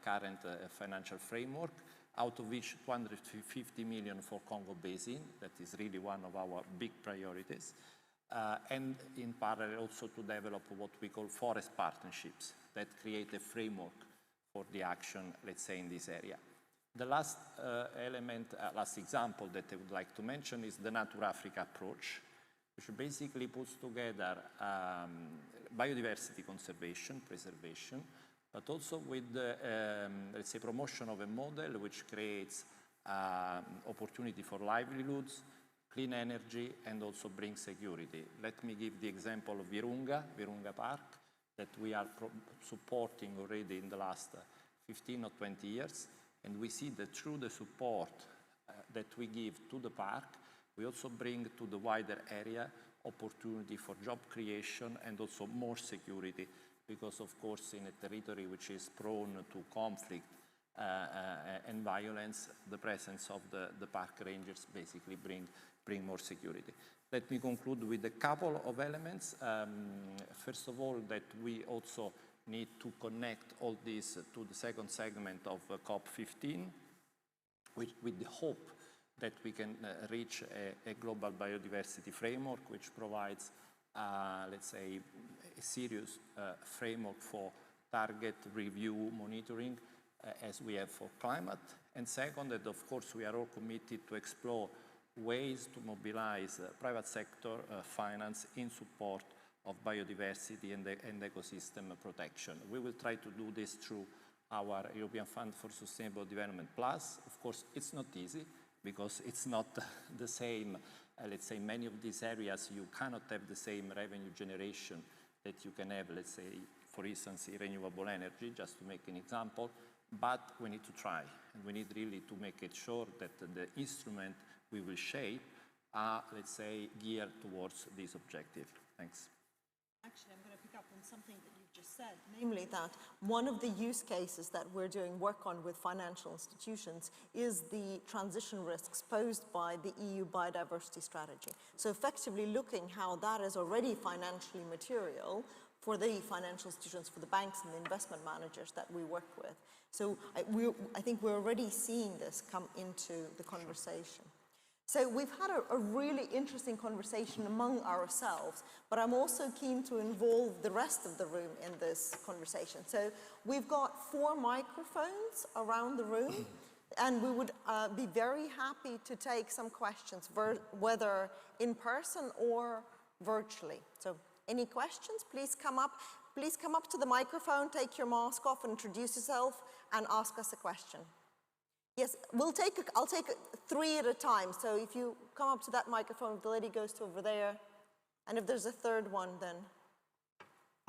current financial framework, out of which 250 million for Congo Basin. That is really one of our big priorities. And in parallel also to develop what we call forest partnerships that create a framework for the action, let's say, in this area. The last last example that I would like to mention is the Nature Africa approach, which basically puts together biodiversity conservation, preservation, but also with the, let's say, promotion of a model which creates opportunity for livelihoods, clean energy, and also brings security. Let me give the example of Virunga Park, that we are supporting already in the last 15 or 20 years. And we see that through the support that we give to the park, we also bring to the wider area opportunity for job creation and also more security, because of course in a territory which is prone to conflict and violence, the presence of the park rangers basically bring more security. Let me conclude with a couple of elements. First of all, that we also need to connect all this to the second segment of COP15, with the hope that we can reach a global biodiversity framework which provides, let's say, a serious framework for target review monitoring as we have for climate. And second, that of course we are all committed to explore ways to mobilize private sector finance in support of biodiversity and ecosystem protection. We will try to do this through our European Fund for Sustainable Development Plus. Of course, it's not easy because it's not the same, let's say, many of these areas you cannot have the same revenue generation that you can have, let's say, for instance, in renewable energy, just to make an example, but we need to try, and we need really to make it sure that the instrument we will shape are, let's say, geared towards this objective. Thanks. Actually, I'm going to pick up on something that you've just said, namely that one of the use cases that we're doing work on with financial institutions is the transition risks posed by the EU biodiversity strategy. So effectively looking how that is already financially material for the financial institutions, for the banks and the investment managers that we work with. So I think we're already seeing this come into the conversation. So we've had a really interesting conversation among ourselves, but I'm also keen to involve the rest of the room in this conversation. So we've got 4 microphones around the room, and we would be very happy to take some questions, whether in person or virtually. So any questions, please come up. Please come up to the microphone, take your mask off, introduce yourself, and ask us a question. Yes, I'll take 3 at a time. So if you come up to that microphone, the lady goes to over there. And if there's a third one, then.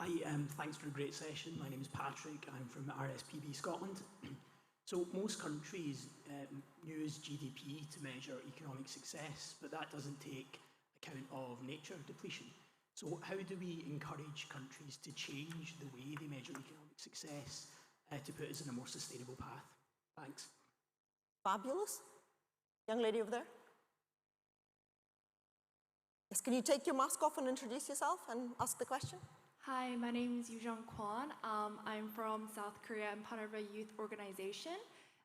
Hi, thanks for a great session. My name is Patrick. I'm from RSPB Scotland. So most countries use GDP to measure economic success, but that doesn't take account of nature depletion. So how do we encourage countries to change the way they measure economic success to put us in a more sustainable path? Thanks. Fabulous. Young lady over there. Yes, can you take your mask off and introduce yourself and ask the question? Hi, my name is Koen. I'm from South Korea. I'm part of a youth organization.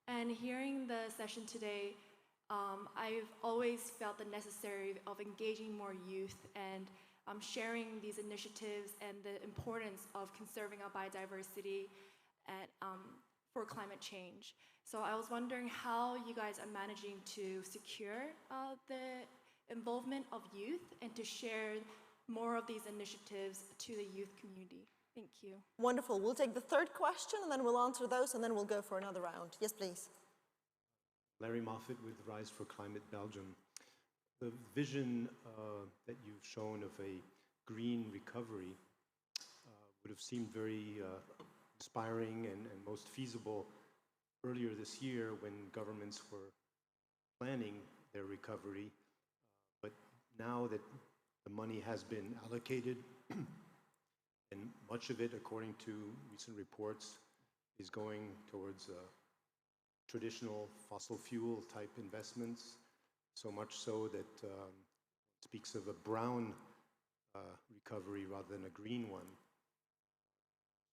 And hearing the session today, I've always felt the necessary of engaging more youth and sharing these initiatives and the importance of conserving our biodiversity and, for climate change. So I was wondering how you guys are managing to secure the involvement of youth and to share more of these initiatives to the youth community. Thank you. Wonderful. We'll take the third question and then we'll answer those and then we'll go for another round. Yes, please. Larry Moffat with Rise for Climate Belgium. The vision that you've shown of a green recovery would have seemed very inspiring and most feasible earlier this year when governments were planning their recovery. But now that the money has been allocated, and much of it, according to recent reports, is going towards traditional fossil fuel type investments, so much so that it speaks of a brown recovery rather than a green one.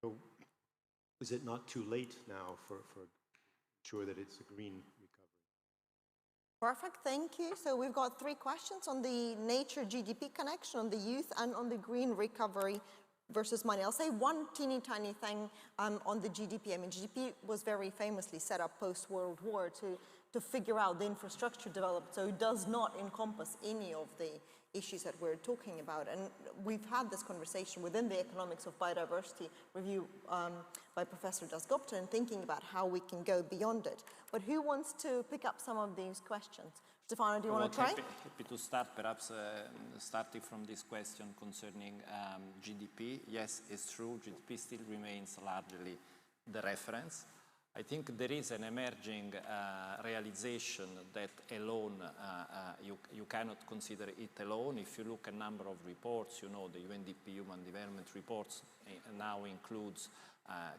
So is it not too late now for ensure that it's a green recovery? Perfect, thank you. So we've got 3 questions on the nature GDP connection, on the youth, and on the green recovery versus money. I'll say one teeny tiny thing on the GDP. I mean, GDP was very famously set up post-World War to figure out the infrastructure developed, so it does not encompass any of the issues that we're talking about. And we've had this conversation within the economics of biodiversity review by Professor Gupta and thinking about how we can go beyond it. But who wants to pick up some of these questions? Stefano, do you want to try? Happy to start, perhaps starting from this question concerning GDP. Yes, it's true, GDP still remains largely the reference. I think there is an emerging realization that alone, you cannot consider it alone. If you look at a number of reports, you know, the UNDP Human Development Reports now includes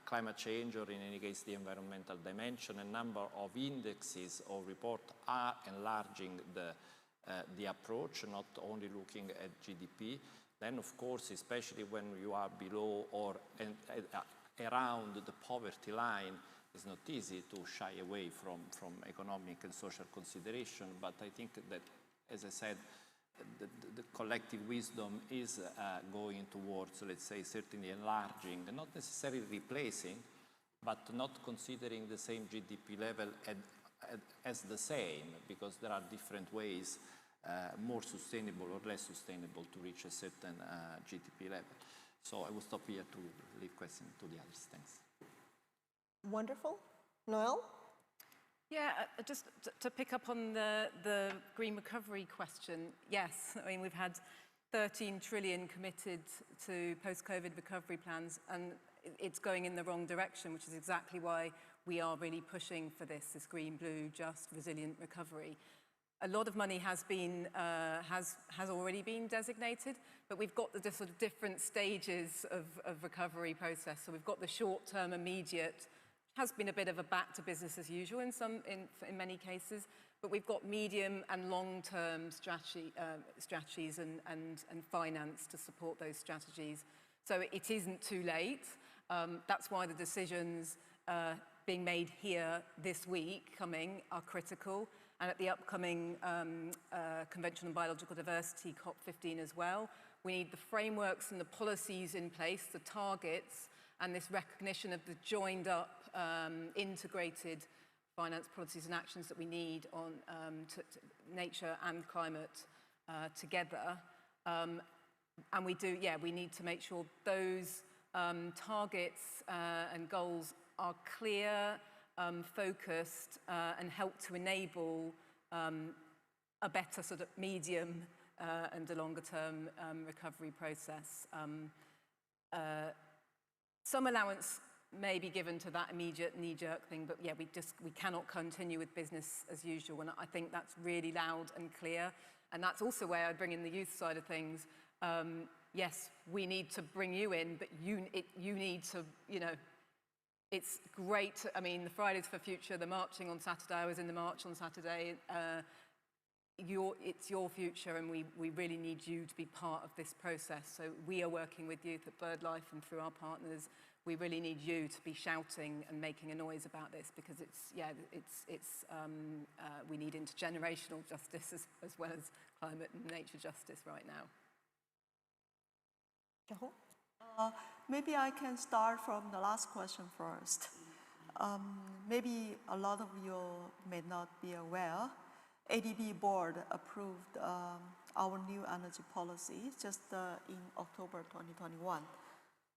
climate change, or in any case the environmental dimension. A number of indexes or reports are enlarging the approach, not only looking at GDP. Then of course, especially when you are below or around the poverty line, it's not easy to shy away from economic and social consideration, but I think that, as I said, the collective wisdom is going towards, let's say, certainly enlarging, not necessarily replacing, but not considering the same GDP level as the same, because there are different ways, more sustainable or less sustainable, to reach a certain GDP level. So I will stop here to leave questions to the others. Thanks. Wonderful. Noel? Yeah, just to pick up on the green recovery question, yes, I mean, we've had 13 trillion committed to post-COVID recovery plans, and it's going in the wrong direction, which is exactly why we are really pushing for this green, blue, just, resilient recovery. A lot of money has been, has already been designated, but we've got the sort of different stages of recovery process. So we've got the short-term, immediate, has been a bit of a back to business as usual in many cases, but we've got medium and long-term strategies and finance to support those strategies. So it isn't too late. That's why the decisions being made here this week coming are critical, and at the upcoming Convention on Biological Diversity, COP15 as well. We need the frameworks and the policies in place, the targets, and this recognition of the joined up, integrated finance policies and actions that we need on nature and climate together. And we do, yeah, we need to make sure those targets and goals are clear, focused, and help to enable a better sort of medium and a longer term recovery process. Some allowance may be given to that immediate knee-jerk thing, but yeah, we cannot continue with business as usual, and I think that's really loud and clear, and that's also where I bring in the youth side of things. Yes, we need to bring you in, but you need to, you know, it's great. I mean, the Fridays for Future, the marching on Saturday, I was in the march on Saturday. It's your future, and we really need you to be part of this process. So we are working with youth at BirdLife and through our partners. We really need you to be shouting and making a noise about this, because we need intergenerational justice as well as climate and nature justice right now. Maybe I can start from the last question first. Maybe a lot of you may not be aware, ADB board approved our new energy policy just in October 2021.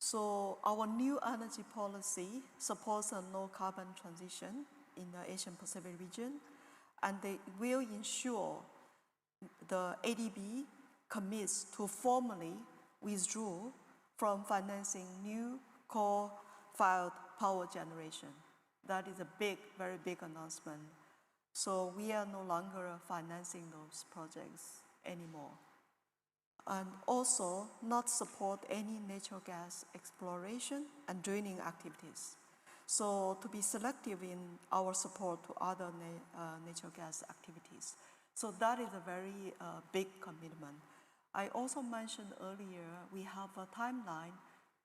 So our new energy policy supports a low carbon transition in the Asian Pacific region, and they will ensure the ADB commits to formally withdraw from financing new coal-fired power generation. That is a big, very big announcement. So we are no longer financing those projects anymore. And also not support any natural gas exploration and drilling activities. So to be selective in our support to other natural gas activities. So that is a very big commitment. I also mentioned earlier, we have a timeline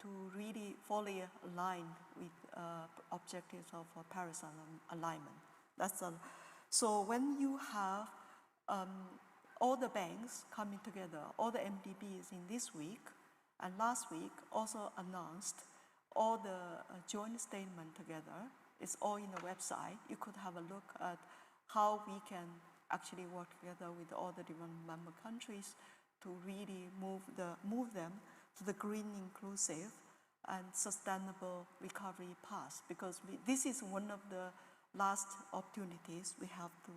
to really fully align with objectives of Paris alignment. So when you have all the banks coming together, all the MDBs in this week, and last week also announced all the joint statement together. It's all in the website. You could have a look at how we can actually work together with all the different member countries to really move them to the green, inclusive, and sustainable recovery path. Because this is one of the last opportunities we have to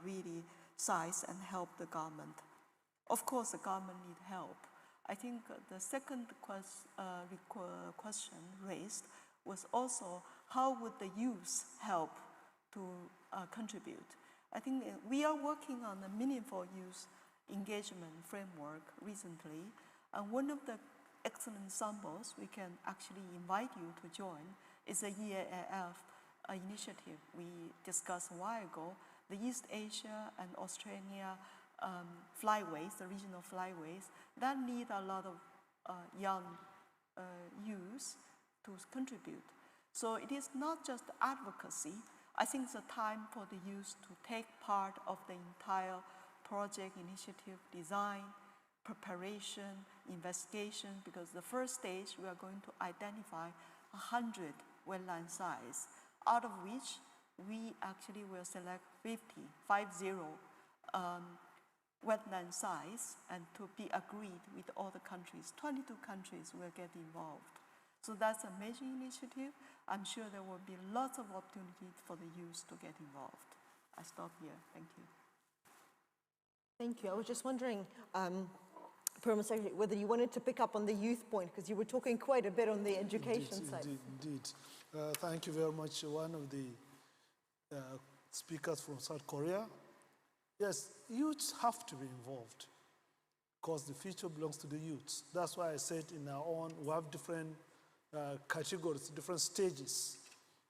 really size and help the government. Of course, the government needs help. I think the second question raised was also how would the youth help to contribute. I think we are working on a meaningful youth engagement framework recently, and one of the excellent examples we can actually invite you to join is the EAF initiative we discussed a while ago, the East Asia and Australia flyways, the regional flyways, that need a lot of young youth to contribute. So it is not just advocacy. I think it's a time for the youth to take part of the entire project initiative design, preparation, investigation, because the first stage we are going to identify 100 wetland sites, out of which we actually will select 50 wetland sites, and to be agreed with all the countries. 22 countries will get involved. So that's a major initiative. I'm sure there will be lots of opportunities for the youth to get involved. I stop here. Thank you. Thank you. I was just wondering, Permanent Secretary, whether you wanted to pick up on the youth point, because you were talking quite a bit on the education side. Indeed. Thank you very much. One of the speakers from South Korea. Yes, youths have to be involved because the future belongs to the youths. That's why I said in our own, we have different categories, different stages.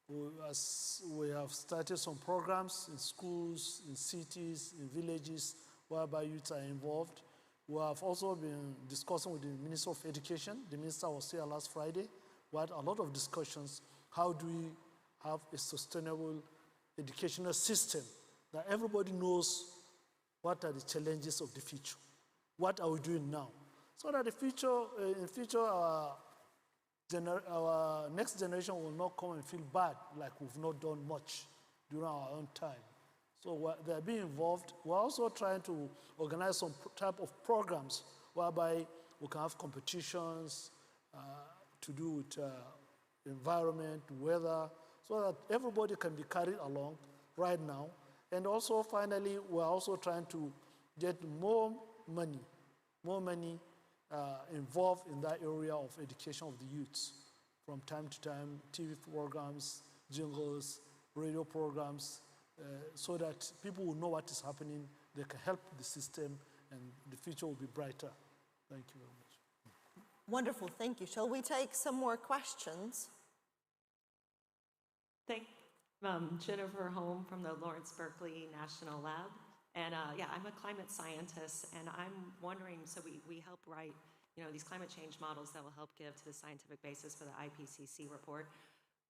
We have started some programs in schools, in cities, in villages, whereby youths are involved. We have also been discussing with the Minister of Education. The Minister was here last Friday. We had a lot of discussions. How do we have a sustainable educational system that everybody knows what are the challenges of the future? What are we doing now? So that in future, our next generation will not come and feel bad like we've not done much during our own time. So they're being involved. We're also trying to organize some type of programs whereby we can have competitions to do with environment, weather, so that everybody can be carried along right now. And also, finally, we're also trying to get more money involved in that area of education of the youths. From time to time, TV programs, jingles, radio programs, so that people will know what is happening, they can help the system, and the future will be brighter. Thank you very much. Wonderful, thank you. Shall we take some more questions? Jennifer Holm from the Lawrence Berkeley National Lab. And yeah, I'm a climate scientist, and I'm wondering, so we help write, these climate change models that will help give to the scientific basis for the IPCC report.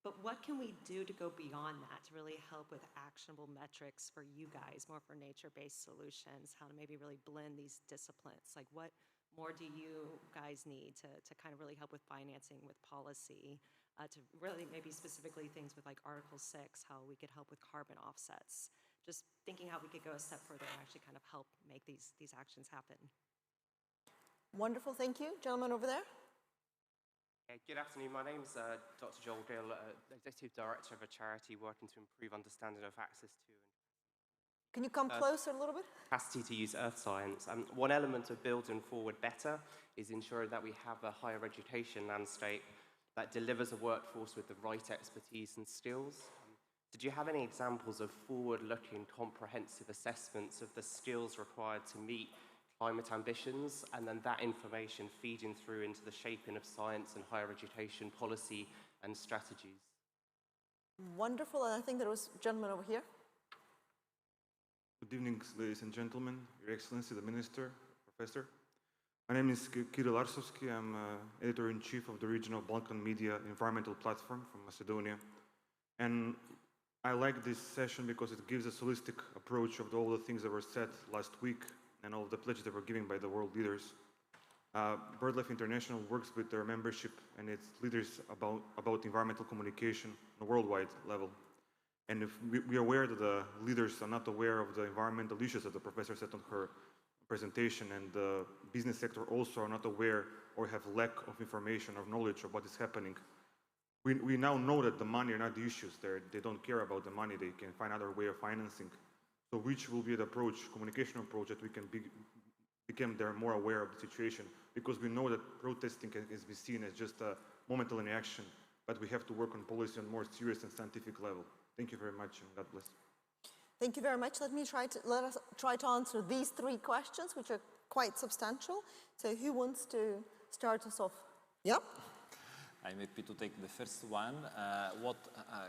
But what can we do to go beyond that to really help with actionable metrics for you guys, more for nature-based solutions, how to maybe really blend these disciplines? Like what more do you guys need to kind of really help with financing, with policy, to really maybe specifically things with like Article 6, how we could help with carbon offsets? Just thinking how we could go a step further and actually kind of help make these actions happen. Wonderful, thank you. Gentleman over there. Good afternoon. My name's Dr. Joel Gill, Executive Director of a charity working to improve understanding of access to Can you come closer a little bit? Capacity to use earth science. One element of building forward better is ensuring that we have a higher education landscape that delivers a workforce with the right expertise and skills. Did you have any examples of forward-looking comprehensive assessments of the skills required to meet climate ambitions, and then that information feeding through into the shaping of science and higher education policy and strategies? Wonderful, and I think there was a gentleman over here. Good evening, ladies and gentlemen, Your Excellency, the Minister, Professor. My name is Kirill Arsovsky. I'm Editor-in-Chief of the Regional Balkan Media Environmental Platform from Macedonia. And I like this session because it gives a holistic approach of all the things that were said last week and all of the pledges that were given by the world leaders. BirdLife International works with their membership and its leaders about environmental communication on a worldwide level. And if we are aware that the leaders are not aware of the environmental issues that the professor said on her presentation, and the business sector also are not aware or have lack of information or knowledge of what is happening. We now know that the money are not the issues there. They don't care about the money. They can find other way of financing. So which will be the approach, communication approach, that we can become there more aware of the situation, because we know that protesting can be seen as just a momentary action, but we have to work on policy on more serious and scientific level. Thank you very much, and God bless. Thank you very much. Let us try to answer these 3 questions, which are quite substantial. So who wants to start us off? Yep. I'm happy to take the first one. What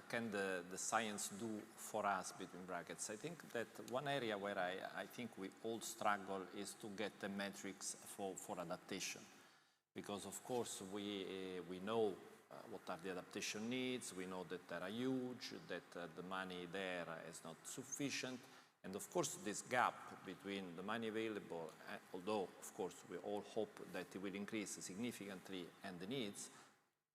can the science do for us, between brackets? I think that one area where I think we all struggle is to get the metrics for adaptation. Because of course we know what are the adaptation needs, we know that they are huge, that the money there is not sufficient, and of course this gap between the money available, although of course we all hope that it will increase significantly, and the needs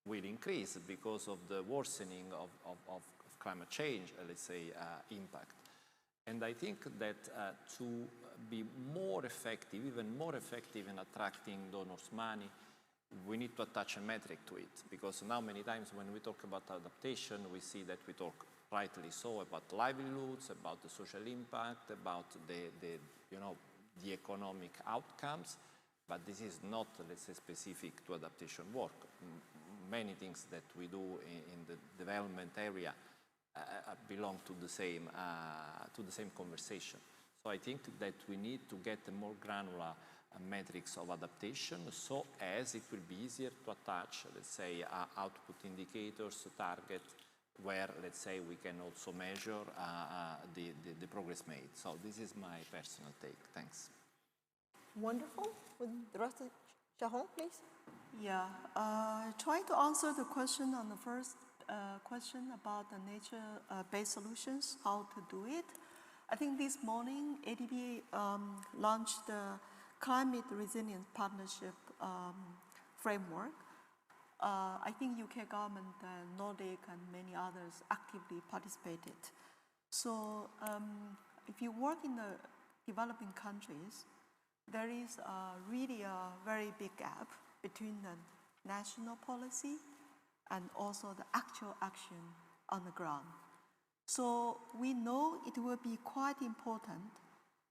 will increase because of the worsening of climate change, let's say, impact. And I think that to be more effective, even more effective in attracting donors' money, we need to attach a metric to it, because now many times when we talk about adaptation, we see that we talk, rightly so, about livelihoods, about the social impact, about the economic outcomes, but this is not, let's say, specific to adaptation work. Many things that we do in the development area belong to the same conversation. So I think that we need to get a more granular metrics of adaptation, so as it will be easier to attach, let's say, output indicators, target, where, let's say, we can also measure the progress made. So this is my personal take. Thanks. Wonderful. With the rest of Sharon, please. Yeah, trying to answer the question on the first question about the nature-based solutions, how to do it. I think this morning ADB launched the Climate Resilience Partnership framework. I think UK government, Nordic and many others actively participated. So if you work in the developing countries, there is really a very big gap between the national policy and also the actual action on the ground. So we know it will be quite important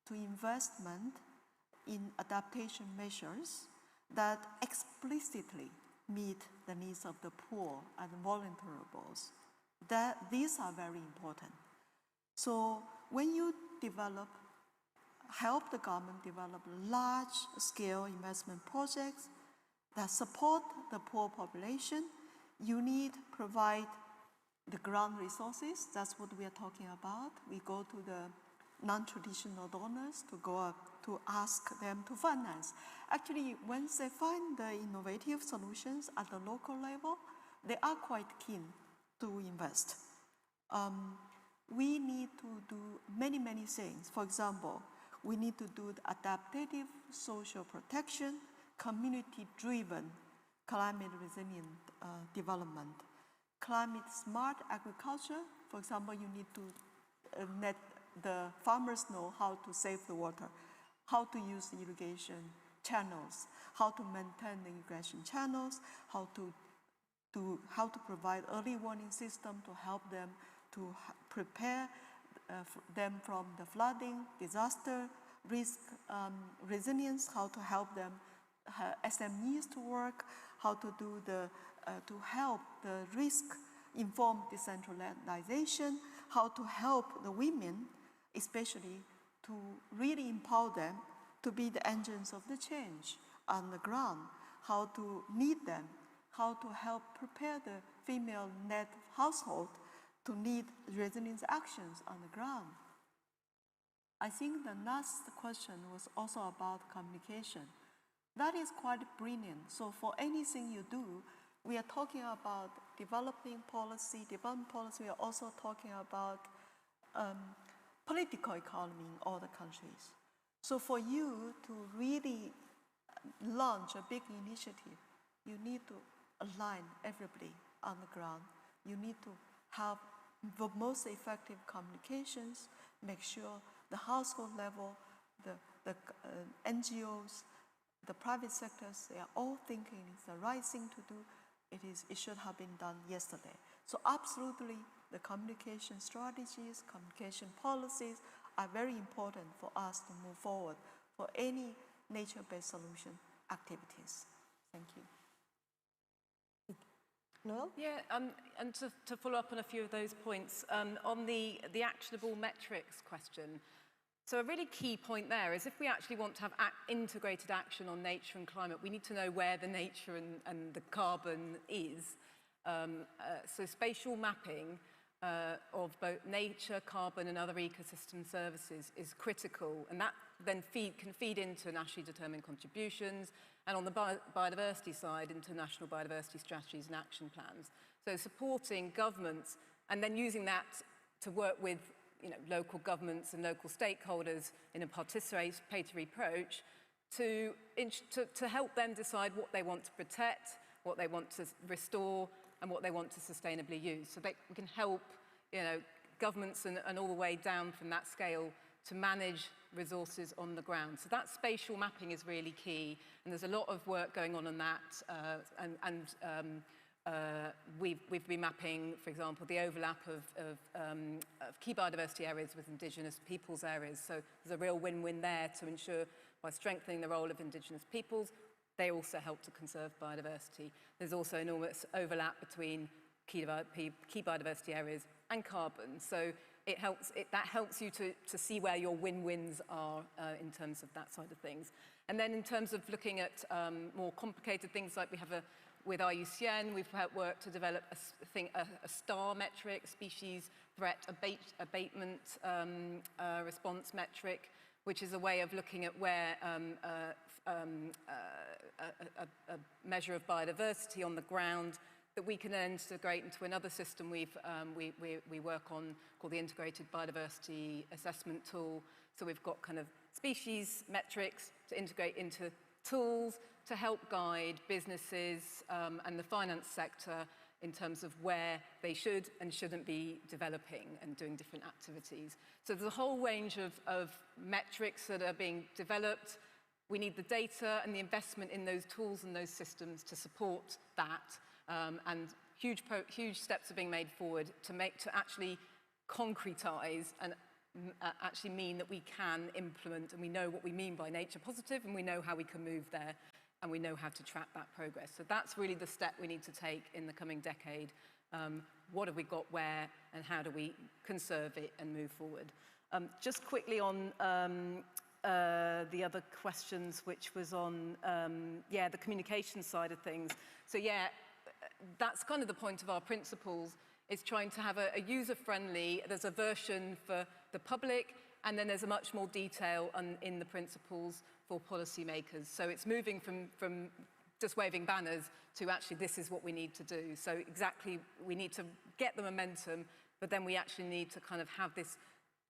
to investment in adaptation measures that explicitly meet the needs of the poor and vulnerables. These are very important. So when you help the government develop large-scale investment projects that support the poor population, you need to provide the ground resources. That's what we are talking about. We go to the non-traditional donors to ask them to finance. Actually, once they find the innovative solutions at the local level, they are quite keen to invest. We need to do many, many things. For example, we need to do the adaptive social protection, community-driven climate resilient development. Climate smart agriculture, for example, you need to let the farmers know how to save the water, how to use the irrigation channels, how to maintain the irrigation channels, how to provide early warning system to help them to prepare them from the flooding, disaster, risk resilience, how to help them SMEs to work, how to do to help the risk-informed decentralization, how to help the women, especially to really empower them to be the engines of the change on the ground, how to lead them, how to help prepare the female net household to lead resilience actions on the ground. I think the last question was also about communication. That is quite brilliant. So for anything you do, we are talking about development policy. We are also talking about political economy in all the countries. So for you to really launch a big initiative, you need to align everybody on the ground. You need to have the most effective communications, make sure the household level, the NGOs, the private sectors, they are all thinking it's the right thing to do. It should have been done yesterday. So absolutely, the communication strategies, communication policies are very important for us to move forward for any nature-based solution activities. Thank you. Noel? Yeah, and to follow up on a few of those points, on the actionable metrics question, so a really key point there is if we actually want to have integrated action on nature and climate, we need to know where the nature and the carbon is. So spatial mapping of both nature, carbon and other ecosystem services is critical, and that then can feed into nationally determined contributions, and on the biodiversity side, into national biodiversity strategies and action plans. So supporting governments and then using that to work with local governments and local stakeholders in a participatory approach to help them decide what they want to protect, what they want to restore, and what they want to sustainably use. So that we can help governments and all the way down from that scale to manage resources on the ground. So that spatial mapping is really key, and there's a lot of work going on that, we've been mapping, for example, the overlap of key biodiversity areas with Indigenous peoples areas. So there's a real win-win there to ensure by strengthening the role of Indigenous peoples, they also help to conserve biodiversity. There's also enormous overlap between key biodiversity areas and carbon. So that helps you to see where your win-wins are in terms of that side of things. And then in terms of looking at more complicated things, like we have with IUCN, we've worked to develop a STAR metric, species threat abatement response metric, which is a way of looking at where a measure of biodiversity on the ground that we can then integrate into another system we work on called the Integrated Biodiversity Assessment Tool. So we've got kind of species metrics to integrate into tools to help guide businesses and the finance sector in terms of where they should and shouldn't be developing and doing different activities. So there's a whole range of metrics that are being developed. We need the data and the investment in those tools and those systems to support that. And huge steps are being made forward to actually concretize and actually mean that we can implement, and we know what we mean by nature positive, and we know how we can move there, and we know how to track that progress. So that's really the step we need to take in the coming decade. What have we got where, and how do we conserve it and move forward? Just quickly on the other questions, which was on, the communication side of things. So that's kind of the point of our principles, is trying to have a user-friendly, there's a version for the public, and then there's a much more detail in the principles for policymakers. So it's moving from just waving banners to actually this is what we need to do. So exactly, we need to get the momentum, but then we actually need to kind of have this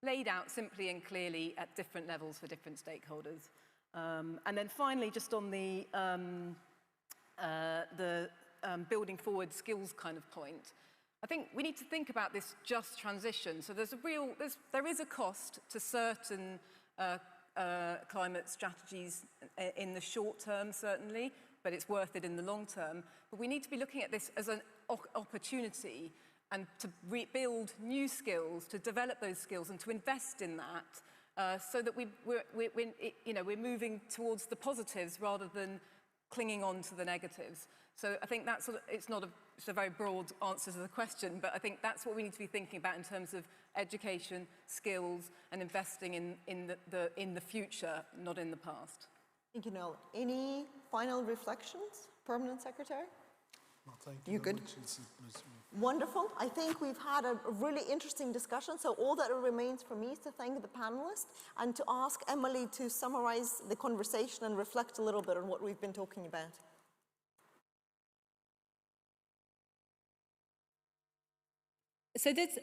laid out simply and clearly at different levels for different stakeholders. And then finally, just on the building forward skills kind of point, I think we need to think about this just transition. So there is a cost to certain climate strategies in the short term, certainly, but it's worth it in the long term. But we need to be looking at this as an opportunity, and to rebuild new skills, to develop those skills, and to invest in that, so that we're moving towards the positives rather than clinging on to the negatives. So I think that's it's a very broad answer to the question, but I think that's what we need to be thinking about in terms of education, skills, and investing in the future, not in the past. Thank you, Noel. Any final reflections, Permanent Secretary? No, thank you. You good? Wonderful. I think we've had a really interesting discussion. So all that remains for me is to thank the panelists and to ask Emily to summarize the conversation and reflect a little bit on what we've been talking about. So there's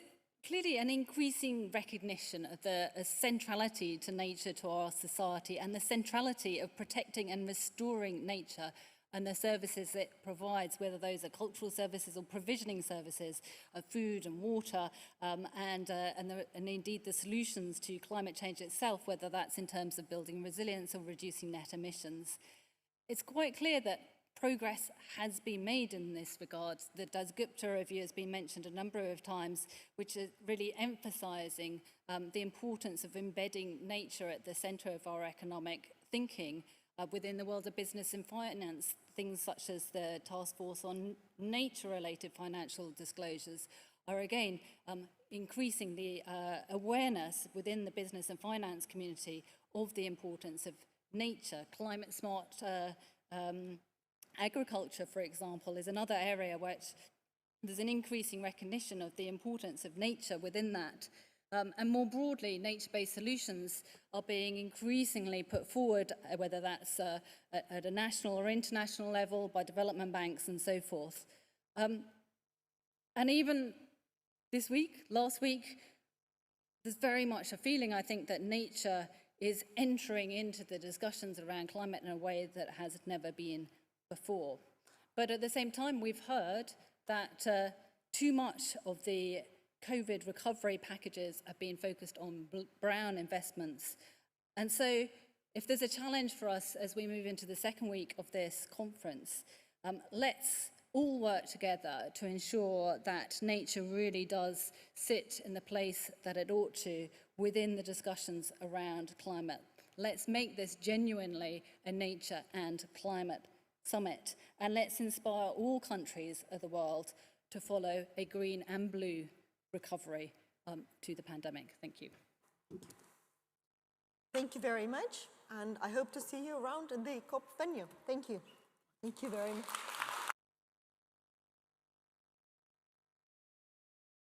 clearly an increasing recognition of the centrality to nature to our society, and the centrality of protecting and restoring nature and the services it provides, whether those are cultural services or provisioning services of food and water, and indeed the solutions to climate change itself, whether that's in terms of building resilience or reducing net emissions. It's quite clear that progress has been made in this regard. The Gupta review has been mentioned a number of times, which is really emphasising the importance of embedding nature at the centre of our economic thinking, within the world of business and finance, things such as the Task Force on Nature-related Financial Disclosures are again increasing the awareness within the business and finance community of the importance of nature. Climate-smart agriculture, for example, is another area where there's an increasing recognition of the importance of nature within that. And more broadly, nature-based solutions are being increasingly put forward, whether that's at a national or international level, by development banks and so forth. And even this week, last week, there's very much a feeling, I think, that nature is entering into the discussions around climate in a way that has never been before. But at the same time, we've heard that too much of the COVID recovery packages have been focused on brown investments. And so if there's a challenge for us as we move into the second week of this conference, let's all work together to ensure that nature really does sit in the place that it ought to within the discussions around climate. Let's make this genuinely a nature and climate summit, and let's inspire all countries of the world to follow a green and blue recovery to the pandemic. Thank you. Thank you very much, and I hope to see you around in the COP venue. Thank you. Thank you very much.